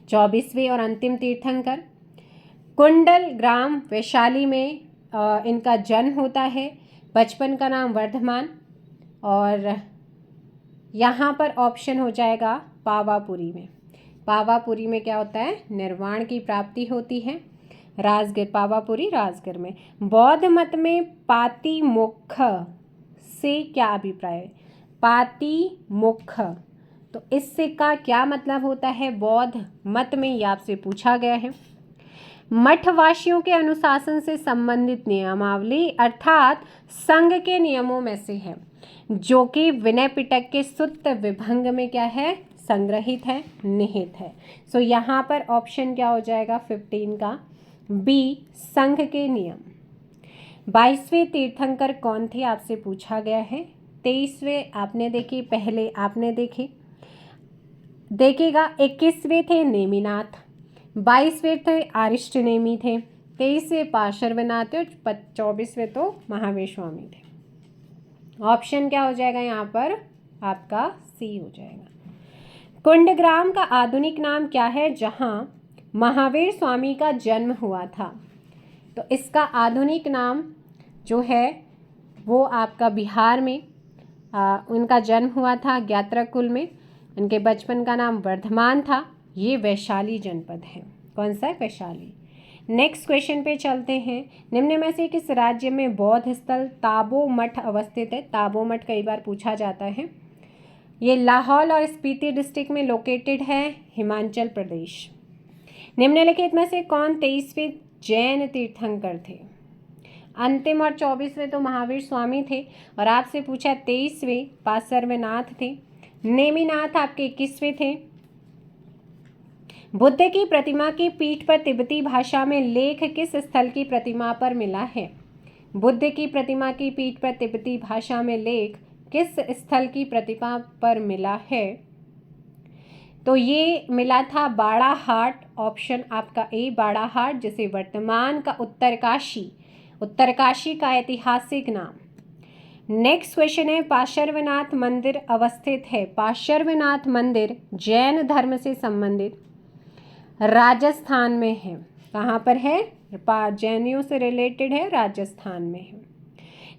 Speaker 1: 24वें और अंतिम तीर्थंकर कुंडल ग्राम वैशाली में इनका जन्म होता है। बचपन का नाम वर्धमान, और यहाँ पर ऑप्शन हो जाएगा पावापुरी में। पावापुरी में क्या होता है, निर्वाण की प्राप्ति होती है। राजगिर, पावापुरी राजगिर में। बौद्ध मत में पातिमोक्ष से क्या अभिप्राय है? पातिमोक्ष, तो इससे का क्या मतलब होता है बौद्ध मत में, ये आपसे पूछा गया है। मठवासियों के अनुशासन से संबंधित नियमावली अर्थात संघ के नियमों में से है, जो कि विनय पिटक के सुत्त विभंग में क्या है, संग्रहित है, निहित है। सो यहाँ पर ऑप्शन क्या हो जाएगा 15 का बी, संघ के नियम। 22वें तीर्थंकर कौन थे, आपसे पूछा गया है। 23वें आपने देखे, पहले आपने देखे, देखिएगा 21वें थे नेमिनाथ, 22वें थे अरिष्टनेमी थे, 23वें पार्श्वनाथ थे, और 24वें तो महावीर स्वामी थे। ऑप्शन क्या हो जाएगा यहाँ पर आपका सी हो जाएगा। कुंडग्राम का आधुनिक नाम क्या है जहाँ महावीर स्वामी का जन्म हुआ था? तो इसका आधुनिक नाम जो है वो आपका बिहार में उनका जन्म हुआ था, ज्ञात्रकुल में। उनके बचपन का नाम वर्धमान था। ये वैशाली जनपद है। कौन सा है? वैशाली। नेक्स्ट क्वेश्चन पे चलते हैं। निम्न में से किस राज्य में बौद्ध स्थल ताबो मठ अवस्थित है? ताबो मठ कई बार पूछा जाता है। ये लाहौल और स्पीति डिस्ट्रिक्ट में लोकेटेड है, हिमाचल प्रदेश। निम्नलिखित में से कौन 23वें जैन तीर्थंकर थे? अंतिम और 24वें तो महावीर स्वामी थे, और आपसे पूछा 23वें पार्श्वनाथ थे। नेमिनाथ आपके 21वें थे। बुद्ध की प्रतिमा की पीठ पर तिब्बती भाषा में लेख किस स्थल की प्रतिमा पर मिला है? बुद्ध की प्रतिमा की पीठ पर तिब्बती भाषा में लेख किस स्थल की प्रतिमा पर मिला है? तो ये मिला था बाड़ाहाट। ऑप्शन आपका ए बाड़ाहाट, जिसे वर्तमान का उत्तरकाशी, उत्तरकाशी का ऐतिहासिक नाम। नेक्स्ट क्वेश्चन है, पार्श्वनाथ मंदिर अवस्थित है। पार्श्वनाथ मंदिर जैन धर्म से संबंधित राजस्थान में है। कहाँ पर है? जैनियों से रिलेटेड है, राजस्थान में है।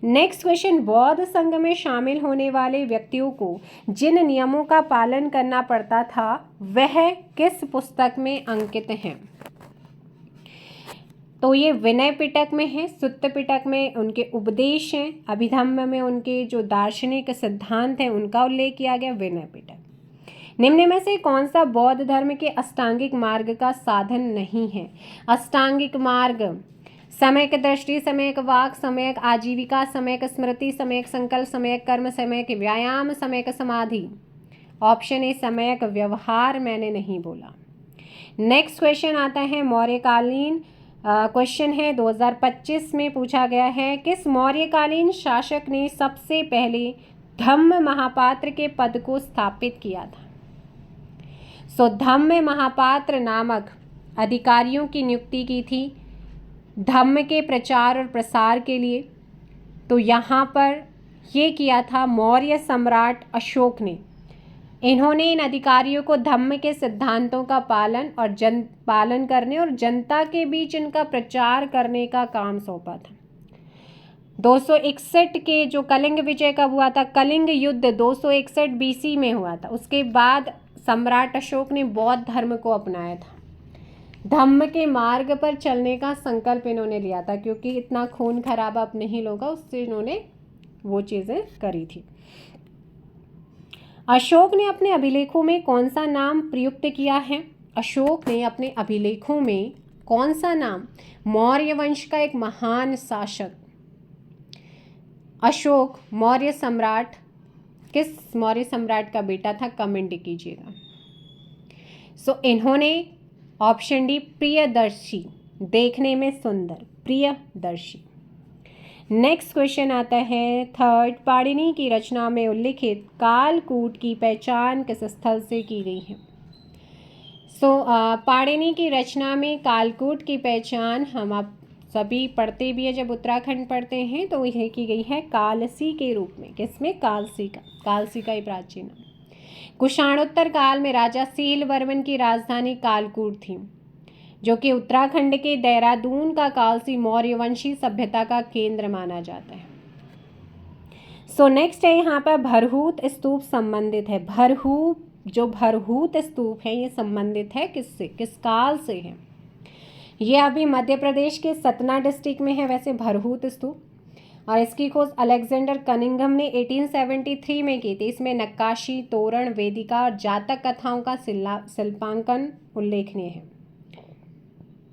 Speaker 1: नेक्स्ट क्वेश्चन, बौद्ध संघ में शामिल होने वाले व्यक्तियों को जिन नियमों का पालन करना पड़ता था वह किस पुस्तक में अंकित हैं? तो ये विनय पिटक में है, सुत्त पिटक में उनके उपदेश हैं, अभिधम्म में उनके जो दार्शनिक सिद्धांत हैं उनका उल्लेख किया गया, विनय पिटक। निम्न में से कौन सा बौद्ध धर्म के अष्टांगिक मार्ग का साधन नहीं है? अष्टांगिक मार्ग समयक दृष्टि, समयक वाक, समयक आजीविका, समयक स्मृति, समयक संकल्प, समयक कर्म, समयक व्यायाम, समयक समाधि। ऑप्शन ए समयक व्यवहार, मैंने नहीं बोला। नेक्स्ट क्वेश्चन आता है मौर्यकालीन क्वेश्चन है, 2025 में पूछा गया है। किस मौर्यकालीन शासक ने सबसे पहले धम्म महापात्र के पद को स्थापित किया था? सो धम्म महापात्र नामक अधिकारियों की नियुक्ति की थी धम्म के प्रचार और प्रसार के लिए। तो यहाँ पर ये किया था मौर्य सम्राट अशोक ने। इन्होंने इन अधिकारियों को धम्म के सिद्धांतों का पालन करने और जनता के बीच इनका प्रचार करने का काम सौंपा था। 261 के जो कलिंग विजय कब हुआ था? कलिंग युद्ध 261 BC में हुआ था। उसके बाद सम्राट अशोक ने बौद्ध धर्म को अपनाया था। धम्म के मार्ग पर चलने का संकल्प इन्होंने लिया था, क्योंकि इतना खून खराबा अब नहीं होगा, उससे इन्होंने वो चीज़ें करी थी। अशोक ने अपने अभिलेखों में कौन सा नाम प्रयुक्त किया है? अशोक ने अपने अभिलेखों में कौन सा नाम? मौर्य वंश का एक महान शासक अशोक, मौर्य सम्राट, किस मौर्य सम्राट का बेटा था? कमेंट कीजिएगा। सो इन्होंने ऑप्शन डी प्रियदर्शी, देखने में सुंदर, प्रियदर्शी। नेक्स्ट क्वेश्चन आता है थर्ड, पाणिनि की रचना में उल्लिखित कालकूट की पहचान किस स्थल से की गई है? सो पाणिनि की रचना में कालकूट की पहचान हम आप सभी पढ़ते भी है, जब उत्तराखंड पढ़ते हैं तो यह की गई है कालसी के रूप में। किसमें? कालसी का। कालसी का ही प्राचीन नाम। कुषाणोत्तर काल में राजा सीलवर्मन की राजधानी कालकूट थी, जो कि उत्तराखंड के देहरादून का कालसी मौर्यवंशी सभ्यता का केंद्र माना जाता है। सो नेक्स्ट है यहाँ पर भरहूत स्तूप संबंधित है। जो भरहूत स्तूप है ये संबंधित है किससे, किस काल से है? ये अभी मध्य प्रदेश के सतना डिस्ट्रिक्ट में है वैसे भरहूत स्तूप, और इसकी खोज अलेक्जेंडर कनिंघम ने 1873 में की थी। इसमें नक्काशी, तोरण, वेदिका और जातक कथाओं का शिल्पांकन उल्लेखनीय है।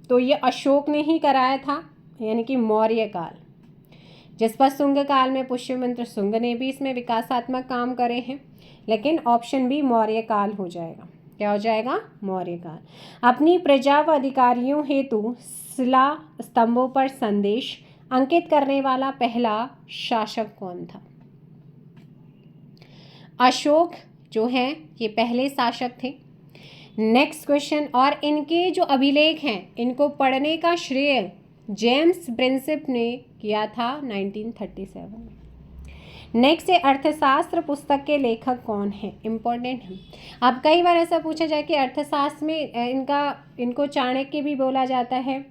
Speaker 1: तो ये अशोक ने ही कराया था, यानी कि मौर्य काल। जिस पर शुंग काल में पुष्यमित्र शुंग ने भी इसमें विकासात्मक काम करे हैं, लेकिन ऑप्शन बी मौर्य काल हो जाएगा। क्या हो जाएगा? मौर्य काल। अपनी प्रजा व अधिकारियों हेतु शिला स्तंभों पर संदेश अंकित करने वाला पहला शासक कौन था? अशोक जो हैं ये पहले शासक थे। नेक्स्ट क्वेश्चन, और इनके जो अभिलेख हैं इनको पढ़ने का श्रेय जेम्स प्रिंसिप ने किया था 1937 में। नेक्स्ट है अर्थशास्त्र पुस्तक के लेखक कौन है? इम्पोर्टेंट है। अब कई बार ऐसा पूछा जाए कि अर्थशास्त्र में इनको चाणक्य भी बोला जाता है,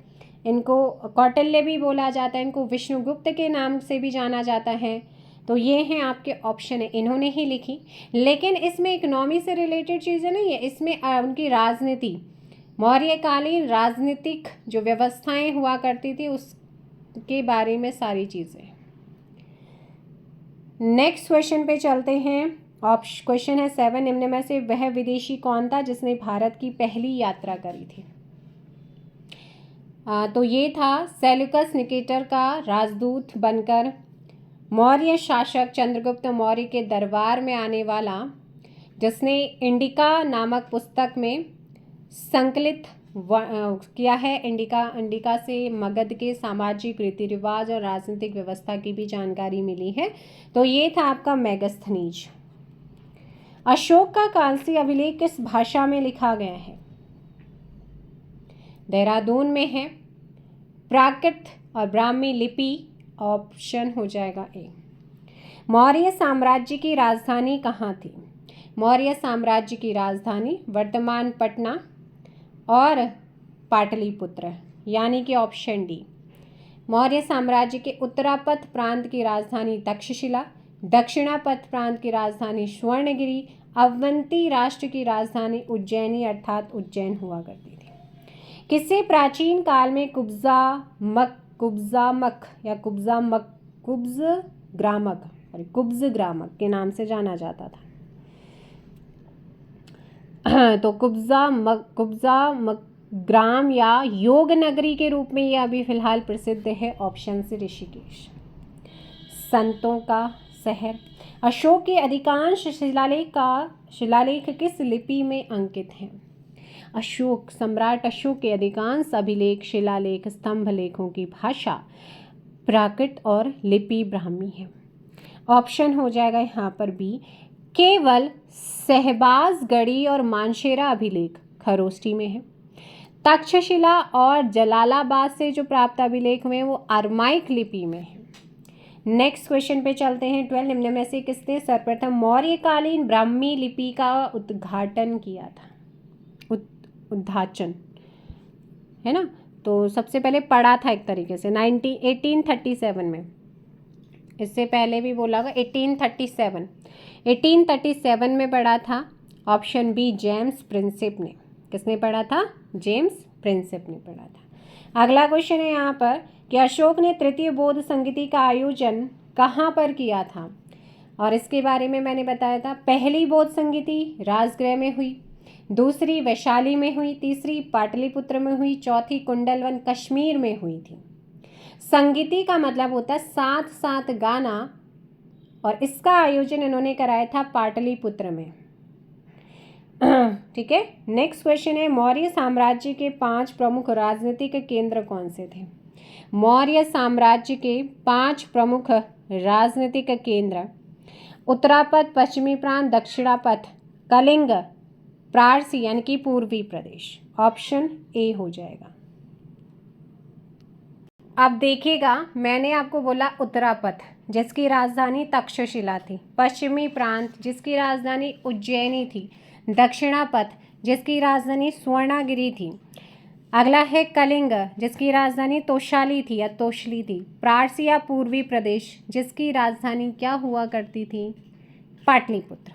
Speaker 1: इनको कौटिल्य भी बोला जाता है, इनको विष्णुगुप्त के नाम से भी जाना जाता है। तो ये हैं आपके ऑप्शन है, इन्होंने ही लिखी। लेकिन इसमें इकोनॉमी से रिलेटेड चीज़ें नहीं है, इसमें उनकी राजनीति, मौर्यकालीन राजनीतिक जो व्यवस्थाएं हुआ करती थी उसके बारे में सारी चीज़ें। नेक्स्ट क्वेश्चन पे चलते हैं। क्वेश्चन है 7, निम्न में से वह विदेशी कौन था जिसने भारत की पहली यात्रा करी थी? तो ये था सेल्यूकस निकेटर का राजदूत बनकर मौर्य शासक चंद्रगुप्त मौर्य के दरबार में आने वाला, जिसने इंडिका नामक पुस्तक में संकलित किया है। इंडिका से मगध के सामाजिक रीति रिवाज और राजनीतिक व्यवस्था की भी जानकारी मिली है। तो ये था आपका मेगास्थनीज। अशोक का कालसी अभिलेख किस भाषा में लिखा गया है? देहरादून में है। प्राकृत और ब्राह्मी लिपि, ऑप्शन हो जाएगा ए। मौर्य साम्राज्य की राजधानी कहाँ थी? मौर्य साम्राज्य की राजधानी वर्तमान पटना और पाटलिपुत्र, यानी कि ऑप्शन डी। मौर्य साम्राज्य के उत्तरापथ प्रांत की राजधानी तक्षशिला, दक्षिणापथ प्रांत की राजधानी स्वर्णगिरी, अवंती राष्ट्र की राजधानी उज्जैनी अर्थात उज्जैन हुआ करती थी। किसे प्राचीन काल में कुब्ज ग्रामक के नाम से जाना जाता था? तो ग्राम या योग नगरी के रूप में यह अभी फिलहाल प्रसिद्ध है। ऑप्शन से ऋषिकेश, संतों का शहर। अशोक के अधिकांश शिलालेख किस लिपि में अंकित हैं? सम्राट अशोक के अधिकांश अभिलेख, शिलालेख, स्तंभ लेखों की भाषा प्राकृत और लिपि ब्राह्मी है। ऑप्शन हो जाएगा यहाँ पर बी। केवल सहबाजगढ़ी और मानशेरा अभिलेख खरोष्ठी में है। तक्षशिला और जलालाबाद से जो प्राप्त अभिलेख में वो अरमाइक लिपि में है। नेक्स्ट क्वेश्चन पे चलते हैं। 12, निम्न में से किसने सर्वप्रथम मौर्यकालीन ब्राह्मी लिपि का उद्घाटन किया था? उद्घाटन है ना। तो सबसे पहले पढ़ा था एक तरीके से 1837 में। इससे पहले भी बोला होगा 1837 में पढ़ा था। ऑप्शन बी जेम्स प्रिंसिप ने। किसने पढ़ा था? जेम्स प्रिंसिप ने पढ़ा था। अगला क्वेश्चन है यहाँ पर कि अशोक ने तृतीय बौद्ध संगीति का आयोजन कहाँ पर किया था? और इसके बारे में मैंने बताया था। पहली बौद्ध संगीति राजगृह में हुई, दूसरी वैशाली में हुई, तीसरी पाटलिपुत्र में हुई, चौथी कुंडलवन कश्मीर में हुई थी। संगीति का मतलब होता है साथ साथ गाना, और इसका आयोजन इन्होंने कराया था पाटलिपुत्र में। ठीक है। नेक्स्ट क्वेश्चन है मौर्य साम्राज्य के 5 प्रमुख राजनीतिक केंद्र कौन से थे? मौर्य साम्राज्य के 5 प्रमुख राजनीतिक केंद्र: उत्तरापथ, पश्चिमी प्रांत, दक्षिणापथ, कलिंग, पारसी यानी कि पूर्वी प्रदेश। ऑप्शन ए हो जाएगा। अब देखिएगा, मैंने आपको बोला उत्तरापथ जिसकी राजधानी तक्षशिला थी, पश्चिमी प्रांत जिसकी राजधानी उज्जैनी थी, दक्षिणापथ जिसकी राजधानी स्वर्णगिरी थी, अगला है कलिंग, जिसकी राजधानी तोशाली थी या तोशली थी। प्रारसिया पूर्वी प्रदेश, जिसकी राजधानी क्या हुआ करती थी? पाटलिपुत्र।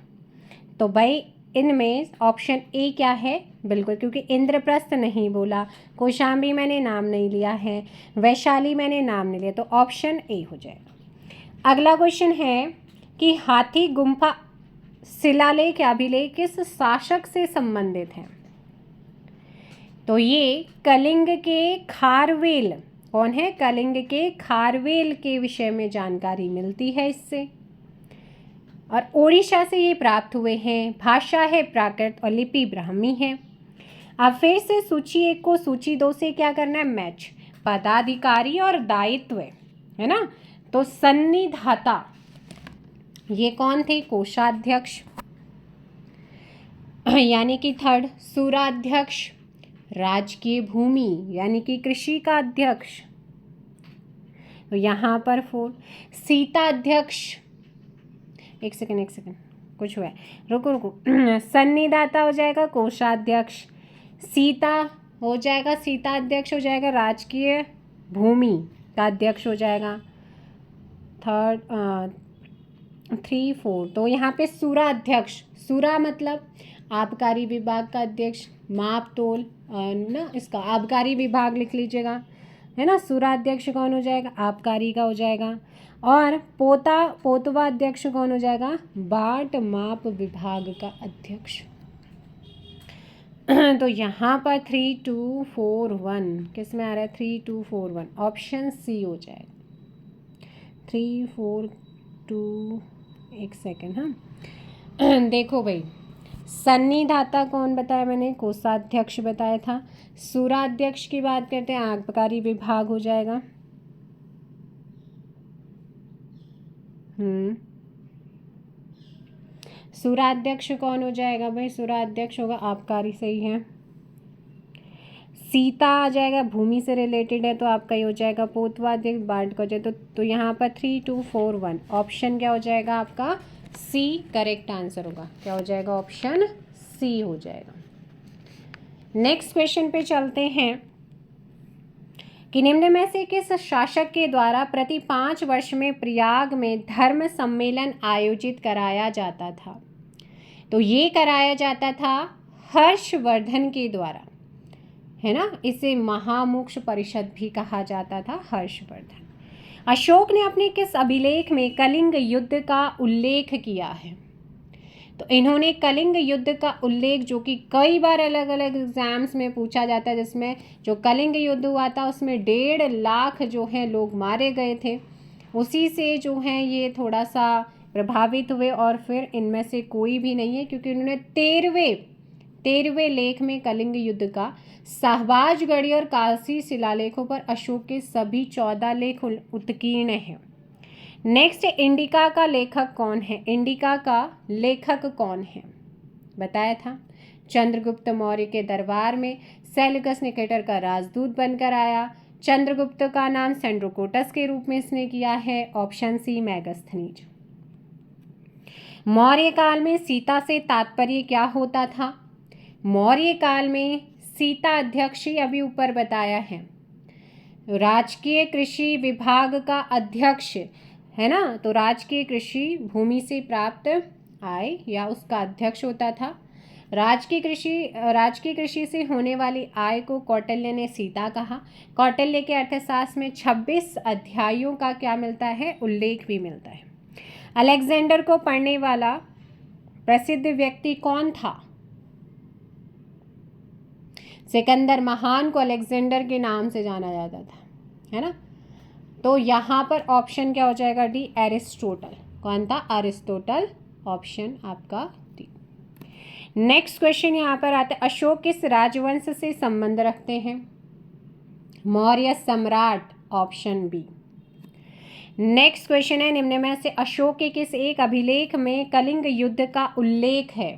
Speaker 1: तो भाई इनमें ऑप्शन ए क्या है? बिल्कुल, क्योंकि इंद्रप्रस्थ नहीं बोला, कौशाम्बी मैंने नाम नहीं लिया है, वैशाली मैंने नाम नहीं लिया, तो ऑप्शन ए हो जाएगा। अगला क्वेश्चन है कि हाथी गुम्फा शिलालेख या अभिलेख किस शासक से संबंधित है? तो ये कलिंग के खारवेल, कौन है? कलिंग के खारवेल के विषय में जानकारी मिलती है इससे, और ओडिशा से ये प्राप्त हुए हैं। भाषा है प्राकृत और लिपि ब्राह्मी है। अब फिर से सूची 1 को सूची 2 से क्या करना है? मैच। पदाधिकारी और दायित्व, है ना? तो सन्निधाता ये कौन थे? कोषाध्यक्ष यानी कि थर्ड। सुराध्यक्ष राजकीय भूमि यानी कि कृषि का अध्यक्ष, तो यहाँ पर 4। सीताध्यक्ष, एक सेकंड कुछ हुआ है, रुको सन्निधाता हो जाएगा कोषाध्यक्ष, सीता हो जाएगा, सीता अध्यक्ष हो जाएगा, राजकीय भूमि का अध्यक्ष हो जाएगा। 3, 4, तो यहाँ पे सुरा अध्यक्ष, सुरा मतलब आबकारी विभाग का अध्यक्ष, माप तोल ना, इसका आबकारी विभाग लिख लीजिएगा, है ना। सुरा अध्यक्ष कौन हो जाएगा? आबकारी का हो जाएगा। और पोतवा अध्यक्ष कौन हो जाएगा? बाट माप विभाग का अध्यक्ष। तो यहाँ पर 3, 2, 4, 1 किस में आ रहा है? 3, 2, 4, 1 ऑप्शन सी हो जाएगा। 3, 4, 2, एक सेकेंड, हाँ देखो भाई, सन्निधाता कौन बताया मैंने? कोषाध्यक्ष बताया था। सुराध्यक्ष की बात करते हैं, आबकारी विभाग हो जाएगा। सुराध्यक्ष कौन हो जाएगा भाई? सुराध्यक्ष होगा आबकारी, सही है। सीता आ जाएगा, भूमि से रिलेटेड है, तो आपका ये हो जाएगा पोतवाध्यक्ष, बाट का हो जाए। तो यहाँ पर 3, 2, 4, 1 ऑप्शन क्या हो जाएगा आपका? सी करेक्ट आंसर होगा। क्या हो जाएगा? ऑप्शन सी हो जाएगा। नेक्स्ट क्वेश्चन पे चलते हैं कि निम्न में से किस शासक के द्वारा प्रति 5 वर्ष में प्रयाग में धर्म सम्मेलन आयोजित कराया जाता था? तो ये कराया जाता था हर्षवर्धन के द्वारा, है ना। इसे महामोक्ष परिषद भी कहा जाता था, हर्षवर्धन। अशोक ने अपने किस अभिलेख में कलिंग युद्ध का उल्लेख किया है? तो इन्होंने कलिंग युद्ध का उल्लेख, जो कि कई बार अलग अलग एग्जाम्स में पूछा जाता है, जिसमें जो कलिंग युद्ध हुआ था उसमें 1.5 लाख जो हैं लोग मारे गए थे, उसी से जो हैं ये थोड़ा सा प्रभावित हुए। और फिर इनमें से कोई भी नहीं है, क्योंकि उन्होंने 13वें लेख में कलिंग युद्ध का शाहबाजगढ़ी और काशी शिलालेखों पर अशोक के सभी 14 लेख उत्कीर्ण हैं। नेक्स्ट, इंडिका का लेखक कौन है? इंडिका का लेखक कौन है? बताया था, चंद्रगुप्त मौर्य के दरबार में सेल्यूकस निकेटर का राजदूत बनकर आया। चंद्रगुप्त का नाम सेंड्रोकोटस के रूप में इसने किया है। Option C Megasthenes. मौर्य काल में सीता से तात्पर्य क्या होता था? मौर्य काल में सीता अध्यक्ष ही अभी ऊपर बताया है, राजकीय कृषि विभाग का अध्यक्ष, है ना। तो राजकीय कृषि भूमि से प्राप्त आय या उसका अध्यक्ष होता था। राजकीय कृषि से होने वाली आय को कौटिल्य ने सीता कहा। कौटिल्य के अर्थशास्त्र में 26 अध्यायों का क्या मिलता है? उल्लेख भी मिलता है। अलेक्जेंडर को पढ़ने वाला प्रसिद्ध व्यक्ति कौन था? सिकंदर महान को अलेक्जेंडर के नाम से जाना जाता था, है ना। तो यहाँ पर ऑप्शन क्या हो जाएगा? D, Aristotle. कौन था? अरिस्टोटल। ऑप्शन आपका डी। नेक्स्ट क्वेश्चन यहाँ पर आता है, अशोक किस राजवंश से संबंध रखते हैं? मौर्य सम्राट। Option B. नेक्स्ट क्वेश्चन है, निम्न में से अशोक के किस एक अभिलेख में कलिंग युद्ध का उल्लेख है?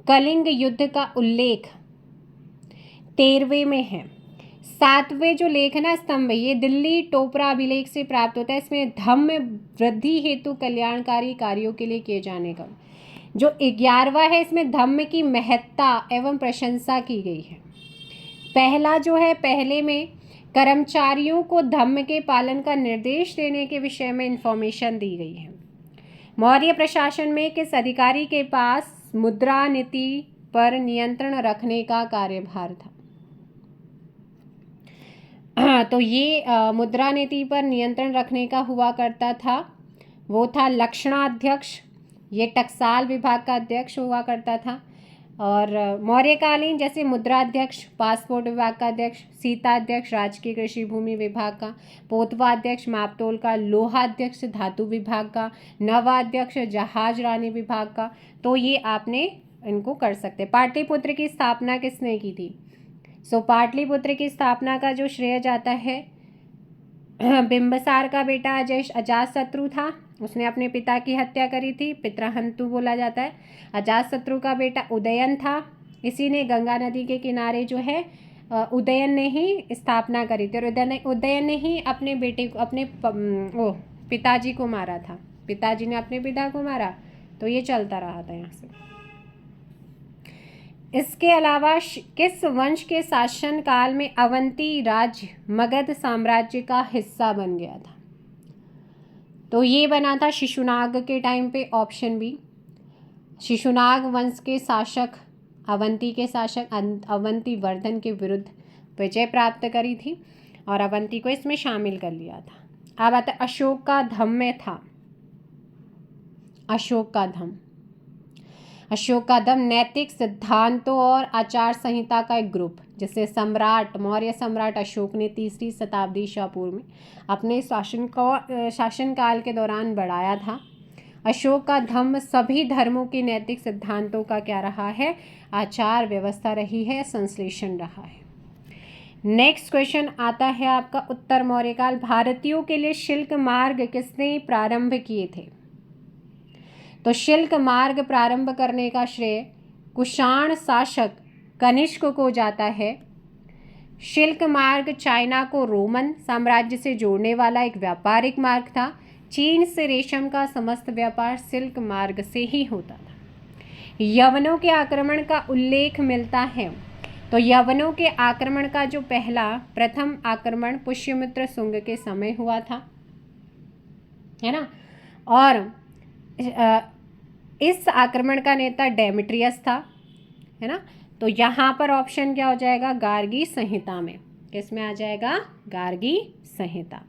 Speaker 1: कलिंग युद्ध का उल्लेख 13वें में है। 7वें जो लेख है ना स्तंभ, ये दिल्ली टोपरा अभिलेख से प्राप्त होता है। इसमें धम्म वृद्धि हेतु कल्याणकारी कार्यों के लिए किए जाने का। जो 11वां है, इसमें धम्म की महत्ता एवं प्रशंसा की गई है। पहला जो है, पहले में कर्मचारियों को धम्म के पालन का निर्देश देने के विषय में इंफॉर्मेशन दी गई है। मौर्य प्रशासन में किस अधिकारी के पास मुद्रा नीति पर नियंत्रण रखने का कार्यभार था? तो ये मुद्रा नीति पर नियंत्रण रखने का हुआ करता था, वो था लक्षणाध्यक्ष। ये टकसाल विभाग का अध्यक्ष हुआ करता था। और मौर्यकालीन जैसे मुद्राध्यक्ष पासपोर्ट विभाग का अध्यक्ष, सीताध्यक्ष राजकीय कृषि भूमि विभाग का, पोतवाध्यक्ष मापतोल का, लोहाध्यक्ष धातु विभाग का, नवाध्यक्ष जहाज रानी विभाग का। तो ये आपने इनको कर सकते। पाटलिपुत्र की स्थापना किसने की थी? सो पाटलिपुत्र की स्थापना का जो श्रेय जाता है बिंबिसार का बेटा अजातशत्रु था। उसने अपने पिता की हत्या करी थी, पितृहंतु बोला जाता है। अजातशत्रु का बेटा उदयन था। इसी ने गंगा नदी के किनारे जो है उदयन ने ही स्थापना करी थी। और उदयन ने ही अपने बेटे को, अपने पिताजी को मारा था। पिताजी ने अपने पिता को मारा, तो ये चलता रहा था यहाँ से। इसके अलावा किस वंश के शासन काल में अवंती राज्य मगध साम्राज्य का हिस्सा बन गया था? तो ये बना था शिशुनाग के टाइम पे, ऑप्शन बी। शिशुनाग वंश के शासक, अवंती के शासक अवंती वर्धन के विरुद्ध विजय प्राप्त करी थी और अवंती को इसमें शामिल कर लिया था। अब आता है अशोक का धम्म में था। अशोक का धम्म, अशोक का धम्म नैतिक सिद्धांतों और आचार संहिता का एक ग्रुप, जिसे सम्राट मौर्य सम्राट अशोक ने 3री शताब्दी ईसा पूर्व में अपने शासनकाल के दौरान बढ़ाया था। अशोक का धम्म सभी धर्मों के नैतिक सिद्धांतों का क्या रहा है? आचार व्यवस्था रही है, संश्लेषण रहा है। नेक्स्ट क्वेश्चन आता है आपका उत्तर मौर्यकाल। भारतीयों के लिए शिल्क मार्ग किसने प्रारंभ किए थे? तो शिल्क मार्ग प्रारंभ करने का श्रेय कुषाण शासक कनिष्क को जाता है। शिल्क मार्ग चाइना को रोमन साम्राज्य से जोड़ने वाला एक व्यापारिक मार्ग था। चीन से रेशम का समस्त व्यापार सिल्क मार्ग से ही होता था। यवनों के आक्रमण का उल्लेख मिलता है। तो यवनों के आक्रमण का जो प्रथम आक्रमण पुष्यमित्र शुंग के समय हुआ था, है ना। और इस आक्रमण का नेता डेमेट्रियस था, है ना। तो यहाँ पर ऑप्शन क्या हो जाएगा? गार्गी संहिता में। किस में आ जाएगा? गार्गी संहिता।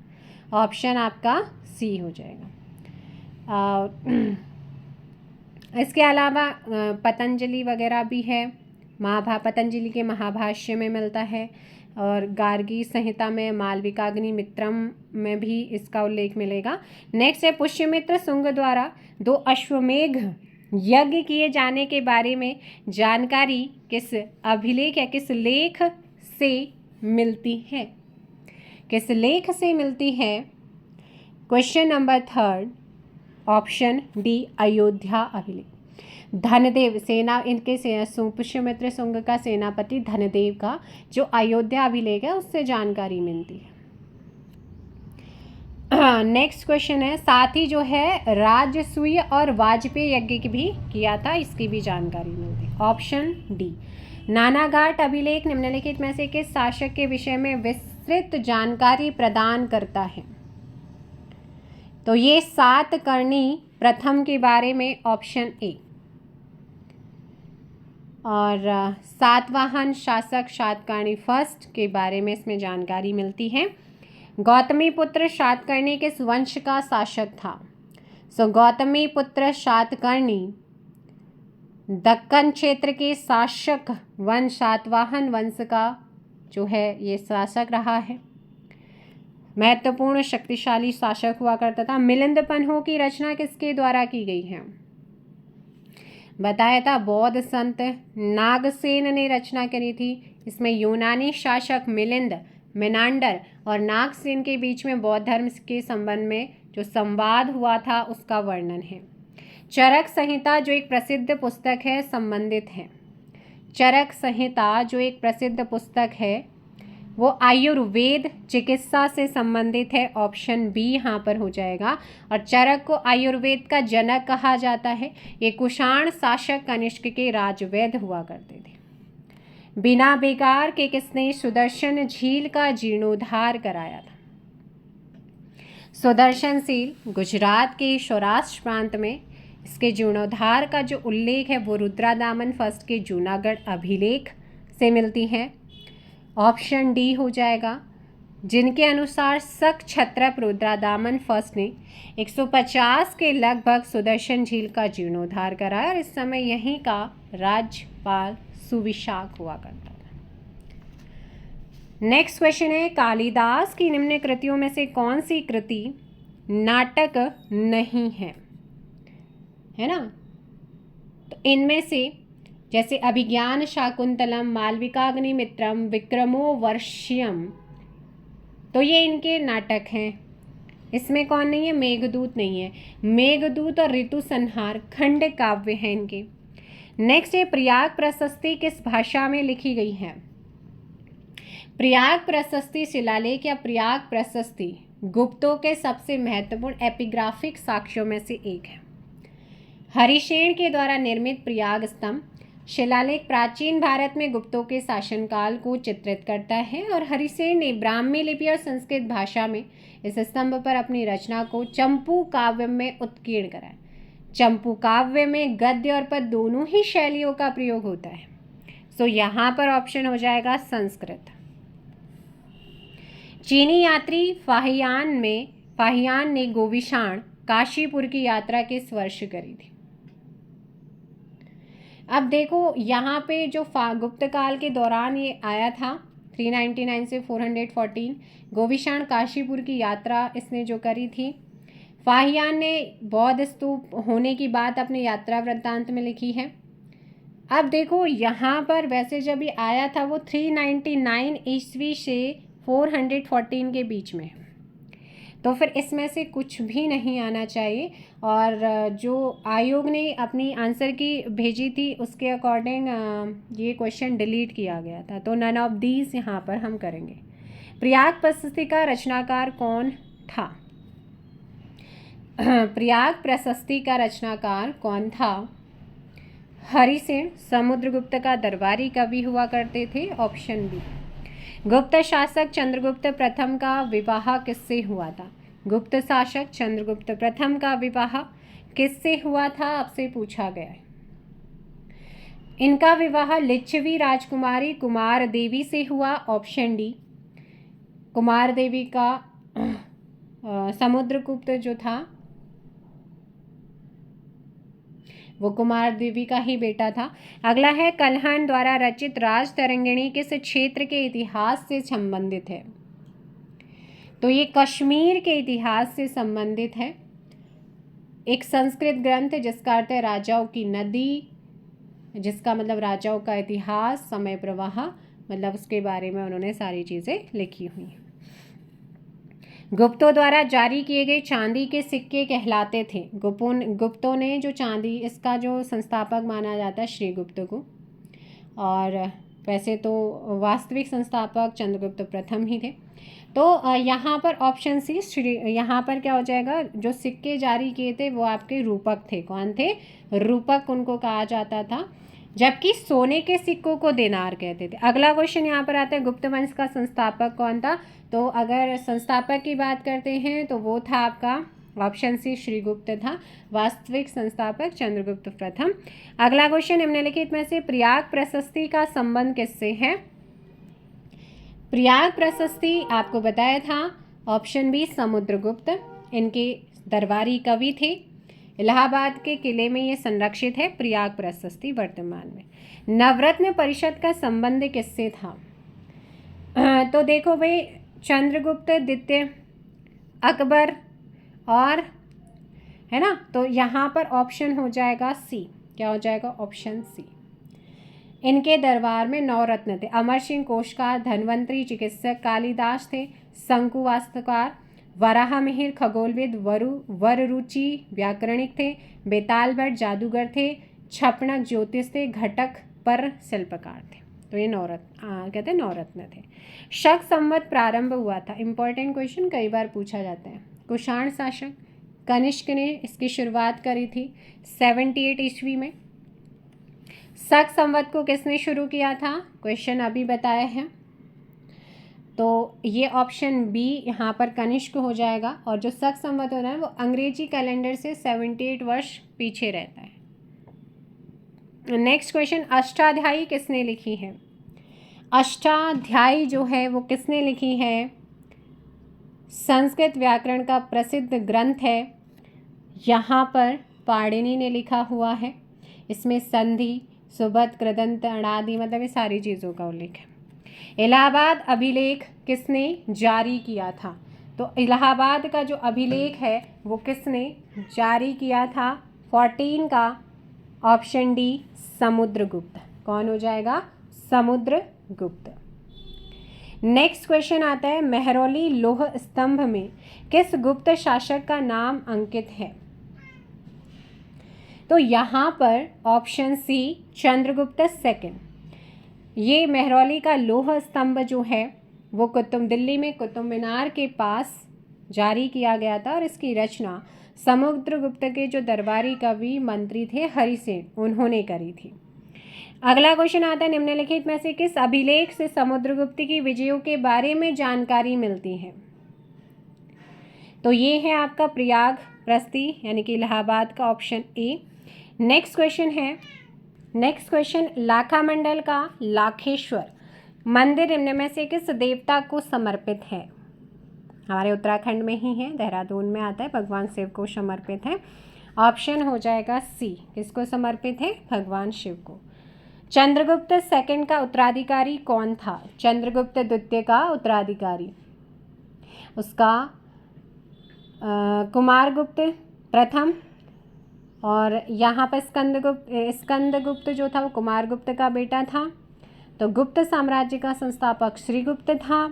Speaker 1: ऑप्शन आपका सी हो जाएगा। इसके अलावा पतंजलि वगैरह भी है, पतंजलि के महाभाष्य में मिलता है और गार्गी संहिता में, मालविकाग्नि मित्रम में भी इसका उल्लेख मिलेगा। नेक्स्ट है पुष्यमित्र शुंग द्वारा 2 अश्वमेघ यज्ञ किए जाने के बारे में जानकारी किस अभिलेख या किस लेख से मिलती है? किस लेख से मिलती है? Question number 3 option D, Ayodhya अभिलेख। धनदेव सेना, इनके पुष्यमित्र शुंग का सेनापति धनदेव का जो अयोध्या अभिलेख है उससे जानकारी मिलती है। नेक्स्ट क्वेश्चन है, साथ ही जो है राजसूय और वाजपेयी यज्ञ की भी किया था, इसकी भी जानकारी मिलती है। Option D. नानाघाट अभिलेख निम्नलिखित में से किस शासक के विषय में विस्तृत जानकारी प्रदान करता है? तो ये सातकर्णी प्रथम के बारे में, ऑप्शन ए। और सातवाहन शासक सातकर्णी फर्स्ट के बारे में इसमें जानकारी मिलती है। गौतमी पुत्र सातकर्णी किस वंश का शासक था? सो गौतमी पुत्र सातकर्णी दक्कन क्षेत्र के शासक वंश सातवाहन वंश का जो है ये शासक रहा है। महत्वपूर्ण शक्तिशाली शासक हुआ करता था। मिलिंद पन्हों की रचना किसके द्वारा की गई है? बताया था बौद्ध संत नागसेन ने रचना करी थी। इसमें यूनानी शासक मिलिंद, मेनांडर और नागसेन के बीच में बौद्ध धर्म के संबंध में जो संवाद हुआ था उसका वर्णन है। चरक संहिता जो एक प्रसिद्ध पुस्तक है संबंधित है। चरक संहिता जो एक प्रसिद्ध पुस्तक है वो आयुर्वेद चिकित्सा से संबंधित है। ऑप्शन बी यहाँ पर हो जाएगा। और चरक को आयुर्वेद का जनक कहा जाता है। ये कुषाण शासक कनिष्क के राजवैद्य हुआ करते थे। बिना बेगार के किसने सुदर्शन झील का जीर्णोद्धार कराया था? सुदर्शन झील गुजरात के सौराष्ट्र प्रांत में इसके जीर्णोद्धार का जो उल्लेख है वो रुद्रादामन फर्स्ट के जूनागढ़ अभिलेख से मिलती है। ऑप्शन डी हो जाएगा, जिनके अनुसार शक क्षत्रप रुद्रादामन फर्स्ट ने 150 के लगभग सुदर्शन झील का जीर्णोद्धार कराया और इस समय यहीं का राज्यपाल सुविशाख हुआ करता था। नेक्स्ट क्वेश्चन है, कालिदास की निम्न कृतियों में से कौन सी कृति नाटक नहीं है ना? तो इनमें से जैसे अभिज्ञान शाकुंतलम, मालविकाग्निमित्रम, विक्रमो वर्ष्यम, तो ये इनके नाटक हैं। इसमें कौन नहीं है? मेघदूत नहीं है। मेघदूत और ऋतु संहार खंड काव्य हैं इनके। नेक्स्ट है, प्रयाग प्रशस्ति किस भाषा में लिखी गई है? प्रयाग प्रशस्ति शिलालेख या प्रयाग प्रशस्ति गुप्तों के सबसे महत्वपूर्ण एपिग्राफिक साक्ष्यों में से एक है। हरिसेन के द्वारा निर्मित प्रयाग स्तंभ शिलालेख प्राचीन भारत में गुप्तों के शासनकाल को चित्रित करता है और हरिसेन ने ब्राह्मी लिपि और संस्कृत भाषा में इस स्तंभ पर अपनी रचना को चंपू काव्य में उत्कीर्ण कराया। चंपू काव्य में गद्य और पद्य दोनों ही शैलियों का प्रयोग होता है। सो यहाँ पर ऑप्शन हो जाएगा संस्कृत। चीनी यात्री फाहियान ने गोविशाण काशीपुर की यात्रा किस वर्ष करी थी? अब देखो यहाँ पे जो गुप्त काल के दौरान ये आया था 399 से 414, गोविशाण काशीपुर की यात्रा इसने जो करी थी। फाहियान ने बौद्ध स्तूप होने की बात अपने यात्रा वृत्तांत में लिखी है। अब देखो यहाँ पर वैसे जब ये आया था वो 399 ईस्वी से 414 के बीच में, तो फिर इसमें से कुछ भी नहीं आना चाहिए। और जो आयोग ने अपनी आंसर की भेजी थी उसके अकॉर्डिंग ये क्वेश्चन डिलीट किया गया था, तो नन ऑफ दीज यहाँ पर हम करेंगे। प्रयाग प्रशस्ति का रचनाकार कौन था? प्रयाग प्रशस्ति का रचनाकार कौन था? हरिसेन समुद्रगुप्त का दरबारी कवि हुआ करते थे। Option B. गुप्त शासक चंद्रगुप्त प्रथम का विवाह किससे हुआ था? गुप्त शासक चंद्रगुप्त प्रथम का विवाह किससे हुआ था आपसे पूछा गया है। इनका विवाह लिच्छवी राजकुमारी कुमार देवी से हुआ। Option D. कुमार देवी का समुद्रगुप्त जो था वो कुमार देवी का ही बेटा था। अगला है, कल्हण द्वारा रचित राज तरंगिणी किस क्षेत्र के इतिहास से संबंधित है? तो ये कश्मीर के इतिहास से संबंधित है। एक संस्कृत ग्रंथ जिसका अर्थ है राजाओं की नदी, जिसका मतलब राजाओं का इतिहास, समय प्रवाह, मतलब उसके बारे में उन्होंने सारी चीज़ें लिखी हुई हैं। गुप्तों द्वारा जारी किए गए चांदी के सिक्के कहलाते थे। गुप्तों ने जो चांदी, इसका जो संस्थापक माना जाता है श्रीगुप्त को, और वैसे तो वास्तविक संस्थापक चंद्रगुप्त प्रथम ही थे। तो यहाँ पर ऑप्शन सी, यहाँ पर क्या हो जाएगा? जो सिक्के जारी किए थे वो आपके रूपक थे। कौन थे? रूपक उनको कहा जाता था, जबकि सोने के सिक्कों को दिनार कहते थे। अगला क्वेश्चन यहाँ पर आता है, गुप्त वंश का संस्थापक कौन था? तो अगर संस्थापक की बात करते हैं तो वो था आपका ऑप्शन सी श्रीगुप्त था। वास्तविक संस्थापक चंद्रगुप्त प्रथम। अगला क्वेश्चन, निम्नलिखित में से प्रयाग प्रशस्ति का संबंध किससे है? प्रयाग प्रशस्ति आपको बताया था ऑप्शन बी समुद्रगुप्त, इनके दरबारी कवि थे। इलाहाबाद के किले में ये संरक्षित है प्रयाग प्रशस्ति वर्तमान में। नवरत्न परिषद का संबंध किससे था? तो देखो भाई, चंद्रगुप्त द्वितीय, अकबर और, है ना, तो यहाँ पर ऑप्शन हो जाएगा सी। क्या हो जाएगा? Option C. इनके दरबार में 9 रत्न थे। अमर सिंह कोशकार, धन्वंतरी चिकित्सक, कालिदास थे शंकु वास्तुकार, वराह मिहिर खगोलविद, वररुचि व्याकरणिक थे, बेताल भट्ट जादूगर थे, छपणक ज्योतिष थे, घटक पर शिल्पकार थे। तो ये 9 रत्न कहते हैं 9 रत्न थे। शक संवत प्रारंभ हुआ था। इंपॉर्टेंट क्वेश्चन कई बार पूछा जाता है। कुषाण शासक कनिष्क ने इसकी शुरुआत करी थी 78 ईस्वी में। शक संवत को किसने शुरू किया था? क्वेश्चन अभी बताया है, तो ये ऑप्शन बी यहाँ पर कनिष्क हो जाएगा। और जो शक संवत होता है वो अंग्रेजी कैलेंडर से 78 वर्ष पीछे रहता है। नेक्स्ट क्वेश्चन, अष्टाध्यायी किसने लिखी है? अष्टाध्यायी जो है वो किसने लिखी है? संस्कृत व्याकरण का प्रसिद्ध ग्रंथ है, यहाँ पर पाणिनि ने लिखा हुआ है। इसमें संधि, सुबत, कृदंत, अणादि मतलब ये सारी चीज़ों का उल्लेख है। इलाहाबाद अभिलेख किसने जारी किया था? तो इलाहाबाद का जो अभिलेख है वो किसने जारी किया था? 14 का ऑप्शन डी समुद्रगुप्त। कौन हो जाएगा? समुद्रगुप्त। नेक्स्ट क्वेश्चन आता है, मेहरौली लौह स्तंभ में किस गुप्त शासक का नाम अंकित है? तो यहाँ पर ऑप्शन सी चंद्रगुप्त सेकंड। ये मेहरौली का लौह स्तंभ जो है वो दिल्ली में कुतुब मीनार के पास जारी किया गया था और इसकी रचना समुद्रगुप्त के जो दरबारी कवि मंत्री थे हरिसेन, उन्होंने करी थी। अगला क्वेश्चन आता है, निम्नलिखित में से किस अभिलेख से समुद्रगुप्त की विजयों के बारे में जानकारी मिलती है? तो ये है आपका प्रयाग प्रस्ती यानी कि इलाहाबाद का option A. Next question, Lakhamandal का लाखेश्वर मंदिर निम्न में से किस देवता को समर्पित है? हमारे उत्तराखंड में ही है, देहरादून में आता है, भगवान शिव को समर्पित है। ऑप्शन हो जाएगा सी। किसको समर्पित है? भगवान शिव को। चंद्रगुप्त सेकंड का उत्तराधिकारी कौन था? चंद्रगुप्त द्वितीय का उत्तराधिकारी उसका कुमारगुप्त प्रथम, और यहाँ पर स्कंदगुप्त जो था वो कुमारगुप्त का बेटा था। तो गुप्त साम्राज्य का संस्थापक श्रीगुप्त था,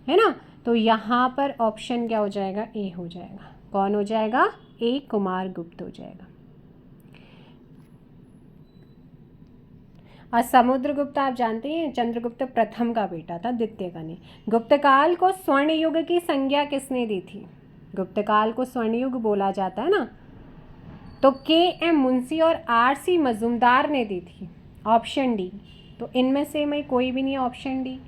Speaker 1: है ना। तो यहाँ पर ऑप्शन क्या हो जाएगा? ए हो जाएगा। कौन हो जाएगा? ए कुमारगुप्त हो जाएगा। और समुद्रगुप्त आप जानते हैं चंद्रगुप्त प्रथम का बेटा था, द्वितीय का नहीं। गुप्तकाल को स्वर्ण युग की संज्ञा किसने दी थी? गुप्तकाल को स्वर्ण युग बोला जाता है ना, तो के.एम. मुंशी और आर.सी. मजूमदार ने दी थी। Option D. तो इनमें से मैं कोई भी नहीं है, ऑप्शन डी।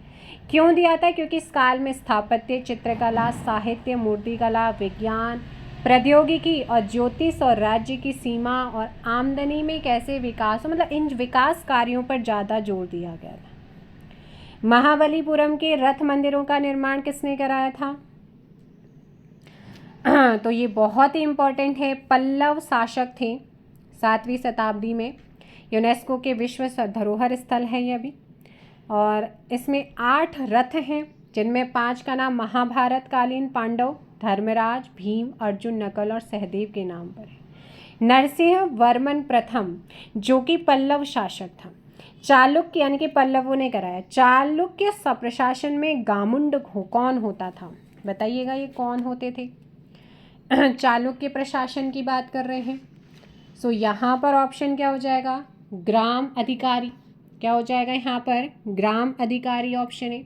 Speaker 1: क्यों दिया था? क्योंकि इस काल में स्थापत्य, चित्रकला, साहित्य, मूर्तिकला, विज्ञान, प्रौद्योगिकी और ज्योतिष और राज्य की सीमा और आमदनी में कैसे विकास हो, मतलब इन विकास कार्यों पर ज़्यादा जोर दिया गया था। महाबलीपुरम के रथ मंदिरों का निर्माण किसने कराया था? तो ये बहुत ही इम्पोर्टेंट है, पल्लव शासक थे 7वीं शताब्दी में। यूनेस्को के विश्व धरोहर स्थल है ये अभी। और इसमें 8 रथ हैं, जिनमें 5 का नाम महाभारत कालीन पांडव, धर्मराज, भीम, अर्जुन, नकल और सहदेव के नाम पर है। नरसिंह वर्मन प्रथम जो कि पल्लव शासक था। चालुक्य यानी कि पल्लवों ने कराया। चालुक्य प्रशासन में गामुंड कौन होता था? बताइएगा ये कौन होते थे? चालुक्य प्रशासन की बात कर रहे हैं। सो यहाँ पर ऑप्शन क्या हो जाएगा? ग्राम अधिकारी। क्या हो जाएगा यहाँ पर? ग्राम अधिकारी ऑप्शन है।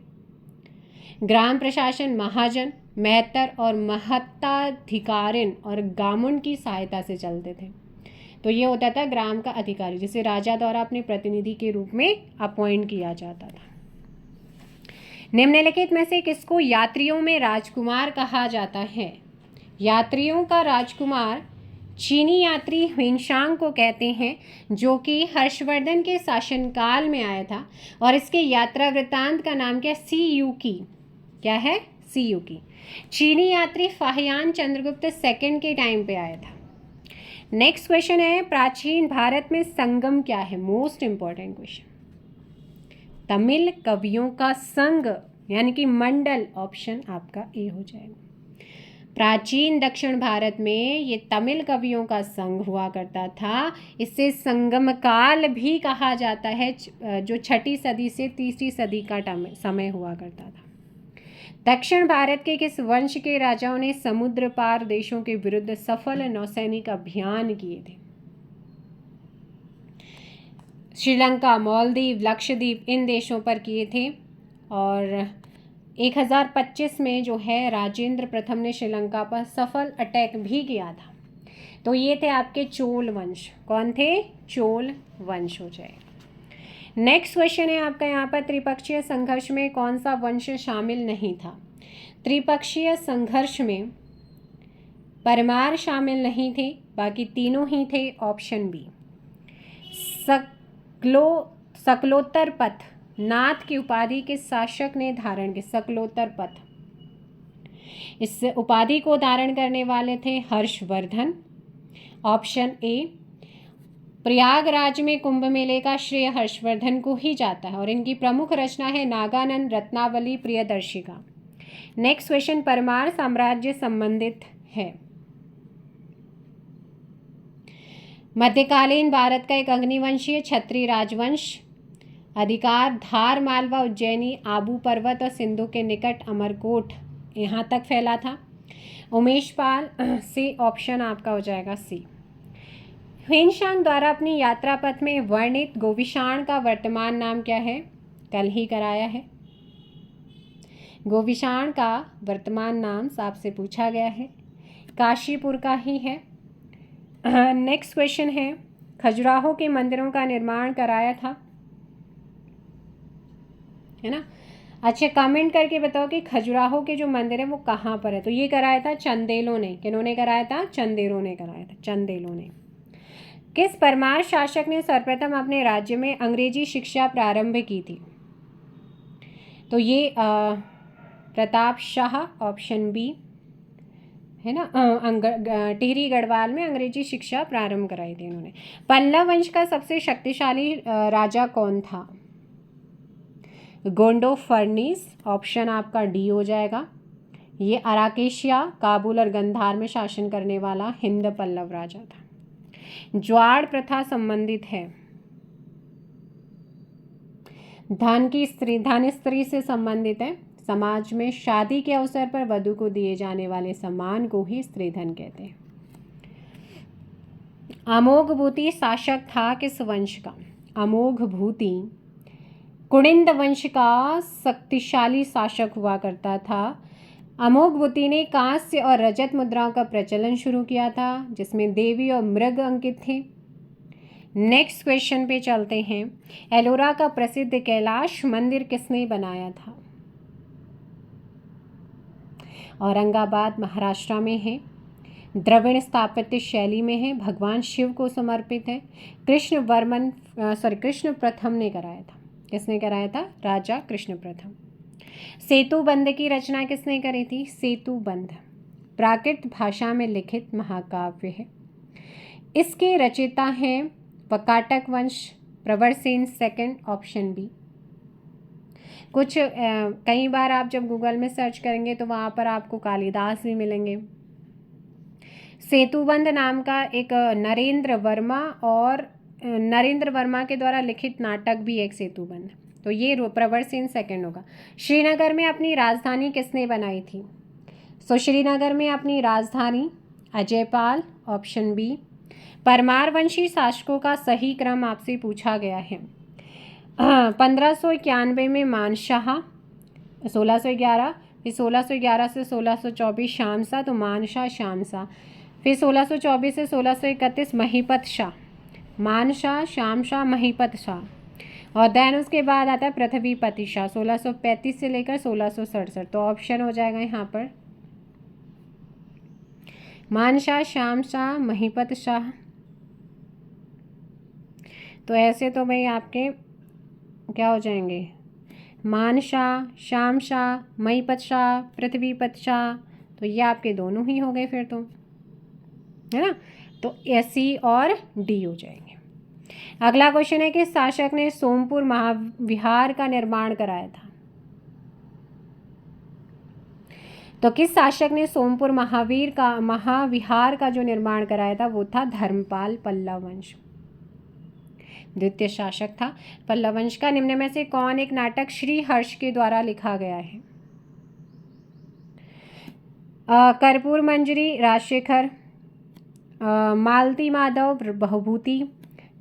Speaker 1: ग्राम प्रशासन महाजन, मेहतर और महत्ताधिकारिन और गामुंड की सहायता से चलते थे। तो ये होता था ग्राम का अधिकारी, जिसे राजा द्वारा अपने प्रतिनिधि के रूप में अपॉइंट किया जाता था। निम्नलिखित में से किसको यात्रियों में राजकुमार कहा जाता है? यात्रियों का राजकुमार चीनी यात्री ह्वेनसांग को कहते हैं, जो कि हर्षवर्धन के शासनकाल में आया था। और इसके यात्रा वृत्तांत का नाम क्या? सीयूकी। क्या है? सीयूकी। चीनी यात्री फाहियान चंद्रगुप्त सेकंड के टाइम पे आया था। नेक्स्ट क्वेश्चन है, प्राचीन भारत में संगम क्या है? Most important question. तमिल कवियों का संघ यानी कि मंडल, ऑप्शन आपका ए हो जाएगा। प्राचीन दक्षिण भारत में ये तमिल कवियों का संघ हुआ करता था। इसे संगम काल भी कहा जाता है, जो 6ठी सदी से 3री सदी का समय हुआ करता था। दक्षिण भारत के किस वंश के राजाओं ने समुद्र पार देशों के विरुद्ध सफल नौसैनिक अभियान किए थे? श्रीलंका, मालदीव, लक्षद्वीप, इन देशों पर किए थे। और 1025 में जो है राजेंद्र प्रथम ने श्रीलंका पर सफल अटैक भी किया था। तो ये थे आपके चोल वंश। कौन थे? चोल वंश हो जाए। नेक्स्ट क्वेश्चन है आपका यहाँ पर, त्रिपक्षीय संघर्ष में कौन सा वंश शामिल नहीं था? त्रिपक्षीय संघर्ष में परमार शामिल नहीं थे, बाकी तीनों ही थे। Option B. सकलोत्तर पथ नाथ की उपाधि किस शासक ने धारण की? सकलोत्तर पथ, इस उपाधि को धारण करने वाले थे हर्षवर्धन। Option A. प्रयागराज में कुंभ मेले का श्रेय हर्षवर्धन को ही जाता है और इनकी प्रमुख रचना है नागानंद रत्नावली प्रियदर्शिका। नेक्स्ट क्वेश्चन, परमार साम्राज्य संबंधित है। मध्यकालीन भारत का एक अग्निवंशीय क्षत्रिय राजवंश अधिकार धार, मालवा, उज्जैनी, आबू पर्वत और सिंधु के निकट अमरकोट यहाँ तक फैला था। उमेश पाल से ऑप्शन आपका हो जाएगा सी। ह्वेनसांग द्वारा अपनी यात्रा पथ में वर्णित गोविशाण का वर्तमान नाम क्या है? कल ही कराया है। गोविशाण का वर्तमान नाम आपसे पूछा गया है, काशीपुर का ही है। नेक्स्ट क्वेश्चन है, खजुराहो के मंदिरों का निर्माण कराया था, है ना? अच्छा, कमेंट करके बताओ कि खजुराहो के जो मंदिर है वो कहाँ पर है। तो ये कराया था चंदेलों ने। किन्होंने कराया था? चंदेलों ने कराया था, चंदेलों ने। किस परमार शासक ने सर्वप्रथम अपने राज्य में अंग्रेजी शिक्षा प्रारंभ की थी? तो ये प्रताप शाह, ऑप्शन बी, है ना? टिहरी गढ़वाल में अंग्रेजी शिक्षा प्रारंभ कराई थी इन्होंने। पल्लव वंश का सबसे शक्तिशाली राजा कौन था? गोंडो फर्नीस, ऑप्शन आपका डी हो जाएगा। ये अराकेशिया, काबुल और गंधार में शासन करने वाला हिंद पल्लव राजा था। ज्वाड़ प्रथा संबंधित है। धन स्त्री से संबंधित है। समाज में शादी के अवसर पर वधू को दिए जाने वाले सम्मान को ही स्त्रीधन कहते हैं। अमोघभूति शासक था किस वंश का? अमोघभूति कुणिंद वंश का शक्तिशाली शासक हुआ करता था। अमोघभूति ने कांस्य और रजत मुद्राओं का प्रचलन शुरू किया था, जिसमें देवी और मृग अंकित थे। नेक्स्ट क्वेश्चन पे चलते हैं। एलोरा का प्रसिद्ध कैलाश मंदिर किसने बनाया था? औरंगाबाद महाराष्ट्र में है। द्रविड़ स्थापत्य शैली में है। भगवान शिव को समर्पित है। कृष्ण प्रथम ने कराया था। किसने कराया था? राजा कृष्ण प्रथम। सेतुबंध की रचना किसने करी थी? सेतुबंध प्राकृत भाषा में लिखित महाकाव्य है। इसके रचयिता हैं वकाटक वंश, प्रवरसेन सेकंड, ऑप्शन बी। कुछ कई बार आप जब गूगल में सर्च करेंगे तो वहाँ पर आपको कालिदास भी मिलेंगे। सेतुबंध नाम का एक नरेंद्र वर्मा के द्वारा लिखित नाटक भी एक सेतुबंध। तो ये प्रवरसेन सेकंड होगा। श्रीनगर में अपनी राजधानी किसने बनाई थी? सो श्रीनगर में अपनी राजधानी अजयपाल, ऑप्शन बी। परमार वंशी शासकों का सही क्रम आपसे पूछा गया है। 1591 में मानशाह, 1611, फिर 1611 से 1624 शामशाह, तो मानशाह शामशाह, फिर 1624 से 1631 महीपत शाह, मानशाह शामशाह महीपत शाह, और देन उसके बाद आता है पृथ्वीपति शाह 1635 से लेकर 1667। तो ऑप्शन हो जाएगा यहाँ पर मानशाह शामशाह महीपत शाह। तो ऐसे तो भाई आपके क्या हो जाएंगे? मानशाह, शामशाह, महीपत शाह, पृथ्वीपत शाह। तो ये आपके दोनों ही हो गए फिर तो, है ना? तो सी और डी हो जाएंगे। अगला क्वेश्चन है कि शासक ने सोमपुर महाविहार का निर्माण कराया था? तो किस शासक ने सोमपुर महाविहार का जो निर्माण कराया था वो था धर्मपाल पल्लव वंश, द्वितीय शासक था पल्लव वंश का। निम्न में से कौन एक नाटक श्री हर्ष के द्वारा लिखा गया है? कर्पूर मंजरी राजशेखर, मालती माधव बहुभूति,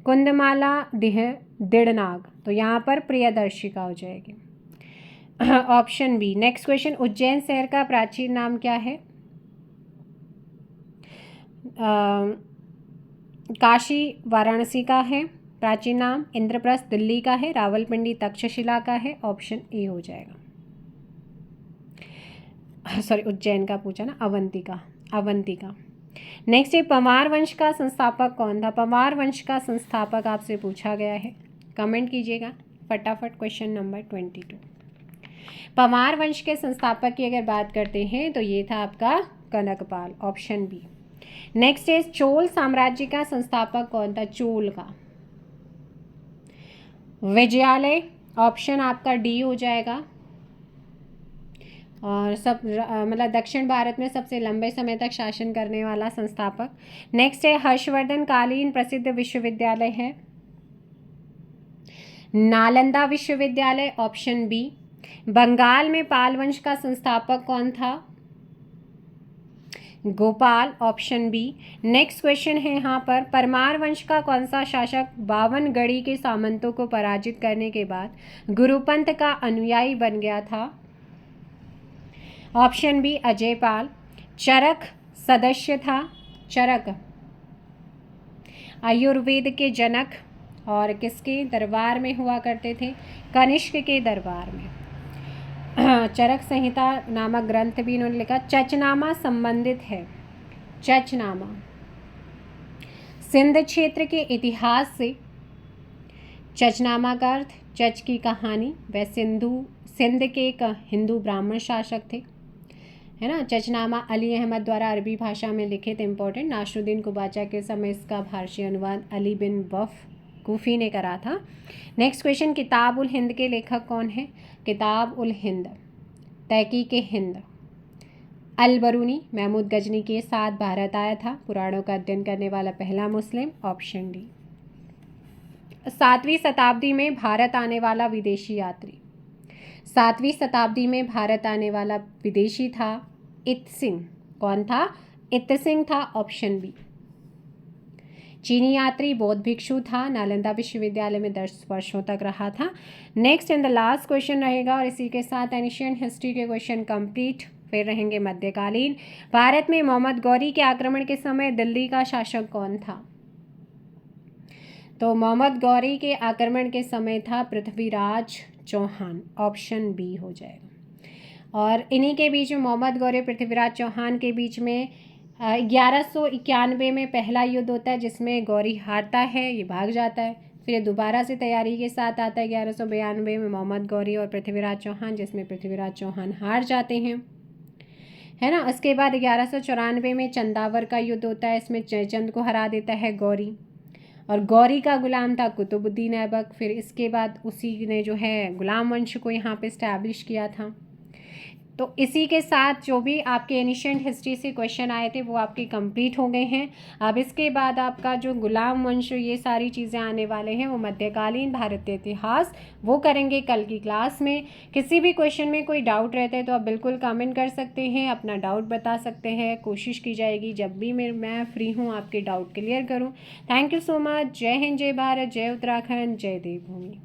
Speaker 1: कुंदमाला दिड़नाग। तो यहाँ पर प्रियदर्शिका हो जाएगी, option B. Next question, Ujjain शहर का प्राचीन नाम क्या है? काशी वाराणसी का है। प्राचीन नाम इंद्रप्रस्थ दिल्ली का है, रावलपिंडी तक्षशिला का है, ऑप्शन ए हो जाएगा। सॉरी, उज्जैन का पूछा ना, अवंतिका। नेक्स्ट है पंवार वंश का संस्थापक कौन था? पंवार वंश का संस्थापक आपसे पूछा गया है, कमेंट कीजिएगा फटाफट। Question number 22। पंवार वंश के संस्थापक की अगर बात करते हैं तो ये था आपका कनकपाल, ऑप्शन बी। नेक्स्ट है चोल साम्राज्य का संस्थापक कौन था? चोल का विजयालय, ऑप्शन आपका डी हो जाएगा। और सब मतलब दक्षिण भारत में सबसे लंबे समय तक शासन करने वाला संस्थापक। नेक्स्ट है हर्षवर्धन कालीन प्रसिद्ध विश्वविद्यालय है नालंदा विश्वविद्यालय, ऑप्शन बी। बंगाल में पाल वंश का संस्थापक कौन था? Gopal, option B. Next question है यहाँ पर परमार वंश का कौन सा शासक 52 गढ़ी के सामंतों को पराजित करने के बाद गुरुपंथ का अनुयायी बन गया था? Option B Ajaypal. चरक सदस्य था, चरक आयुर्वेद के जनक और किसके दरबार में हुआ करते थे? कनिष्क के दरबार में। चरक संहिता नामक ग्रंथ भी इन्होंने लिखा। चचनामा संबंधित है, चचनामा सिंध क्षेत्र के इतिहास से। चचनामा का अर्थ चच की कहानी, वह सिंध के एक हिंदू ब्राह्मण शासक थे, है ना। चचनामा अली अहमद द्वारा अरबी भाषा में लिखित, इंपॉर्टेंट। नासरुद्दीन कुबाचा के समय इसका फारसी अनुवाद अली बिन वफ कूफी ने करा था। नेक्स्ट क्वेश्चन किताब उल हिंद के लेखक कौन है? किताब उल हिंद तहकीक हिंद अल बरूनी महमूद गजनी के साथ भारत आया था, पुराणों का अध्ययन करने वाला पहला मुस्लिम, ऑप्शन डी। 7वीं शताब्दी में भारत आने वाला विदेशी यात्री। 7वीं शताब्दी में भारत आने वाला विदेशी था इत सिंह। कौन था? इत सिंह था, ऑप्शन बी। चीनी यात्री बौद्ध भिक्षु था, नालंदा विश्वविद्यालय में 10 वर्षों तक रहा था। Next and the last question रहेगा और इसी के साथ एंशिएंट हिस्ट्री के क्वेश्चन कंप्लीट। फिर रहेंगे मध्यकालीन। भारत में मोहम्मद गौरी के आक्रमण के समय दिल्ली का शासक कौन था? तो मोहम्मद गौरी के आक्रमण के समय था पृथ्वीराज चौहान, ऑप्शन बी हो जाएगा। और इन्हीं के बीच में मोहम्मद गौरी पृथ्वीराज चौहान के बीच में 1191 में पहला युद्ध होता है जिसमें गौरी हारता है, ये भाग जाता है। फिर ये दोबारा से तैयारी के साथ आता है 1192 में मोहम्मद गौरी और पृथ्वीराज चौहान, जिसमें पृथ्वीराज चौहान हार जाते हैं, है ना। उसके बाद 1194 में चंदावर का युद्ध होता है, इसमें जयचंद को हरा देता है गौरी, और गौरी का गुलाम था कुतुबुद्दीन ऐबक। फिर इसके बाद उसी ने जो है गुलाम वंश को यहाँ पे इस्टेब्लिश किया था। तो इसी के साथ जो भी आपके एनिशिएंट हिस्ट्री से क्वेश्चन आए थे वो आपके कंप्लीट हो गए हैं। अब इसके बाद आपका जो गुलाम वंश ये सारी चीज़ें आने वाले हैं वो मध्यकालीन भारतीय इतिहास, वो करेंगे कल की क्लास में। किसी भी क्वेश्चन में कोई डाउट रहता है तो आप बिल्कुल कमेंट कर सकते हैं, अपना डाउट बता सकते हैं। कोशिश की जाएगी जब भी मैं फ्री हूँ आपके डाउट क्लियर करूँ। Thank you so much. जय हिंद, जय भारत, जय उत्तराखंड, जय देवभूमि।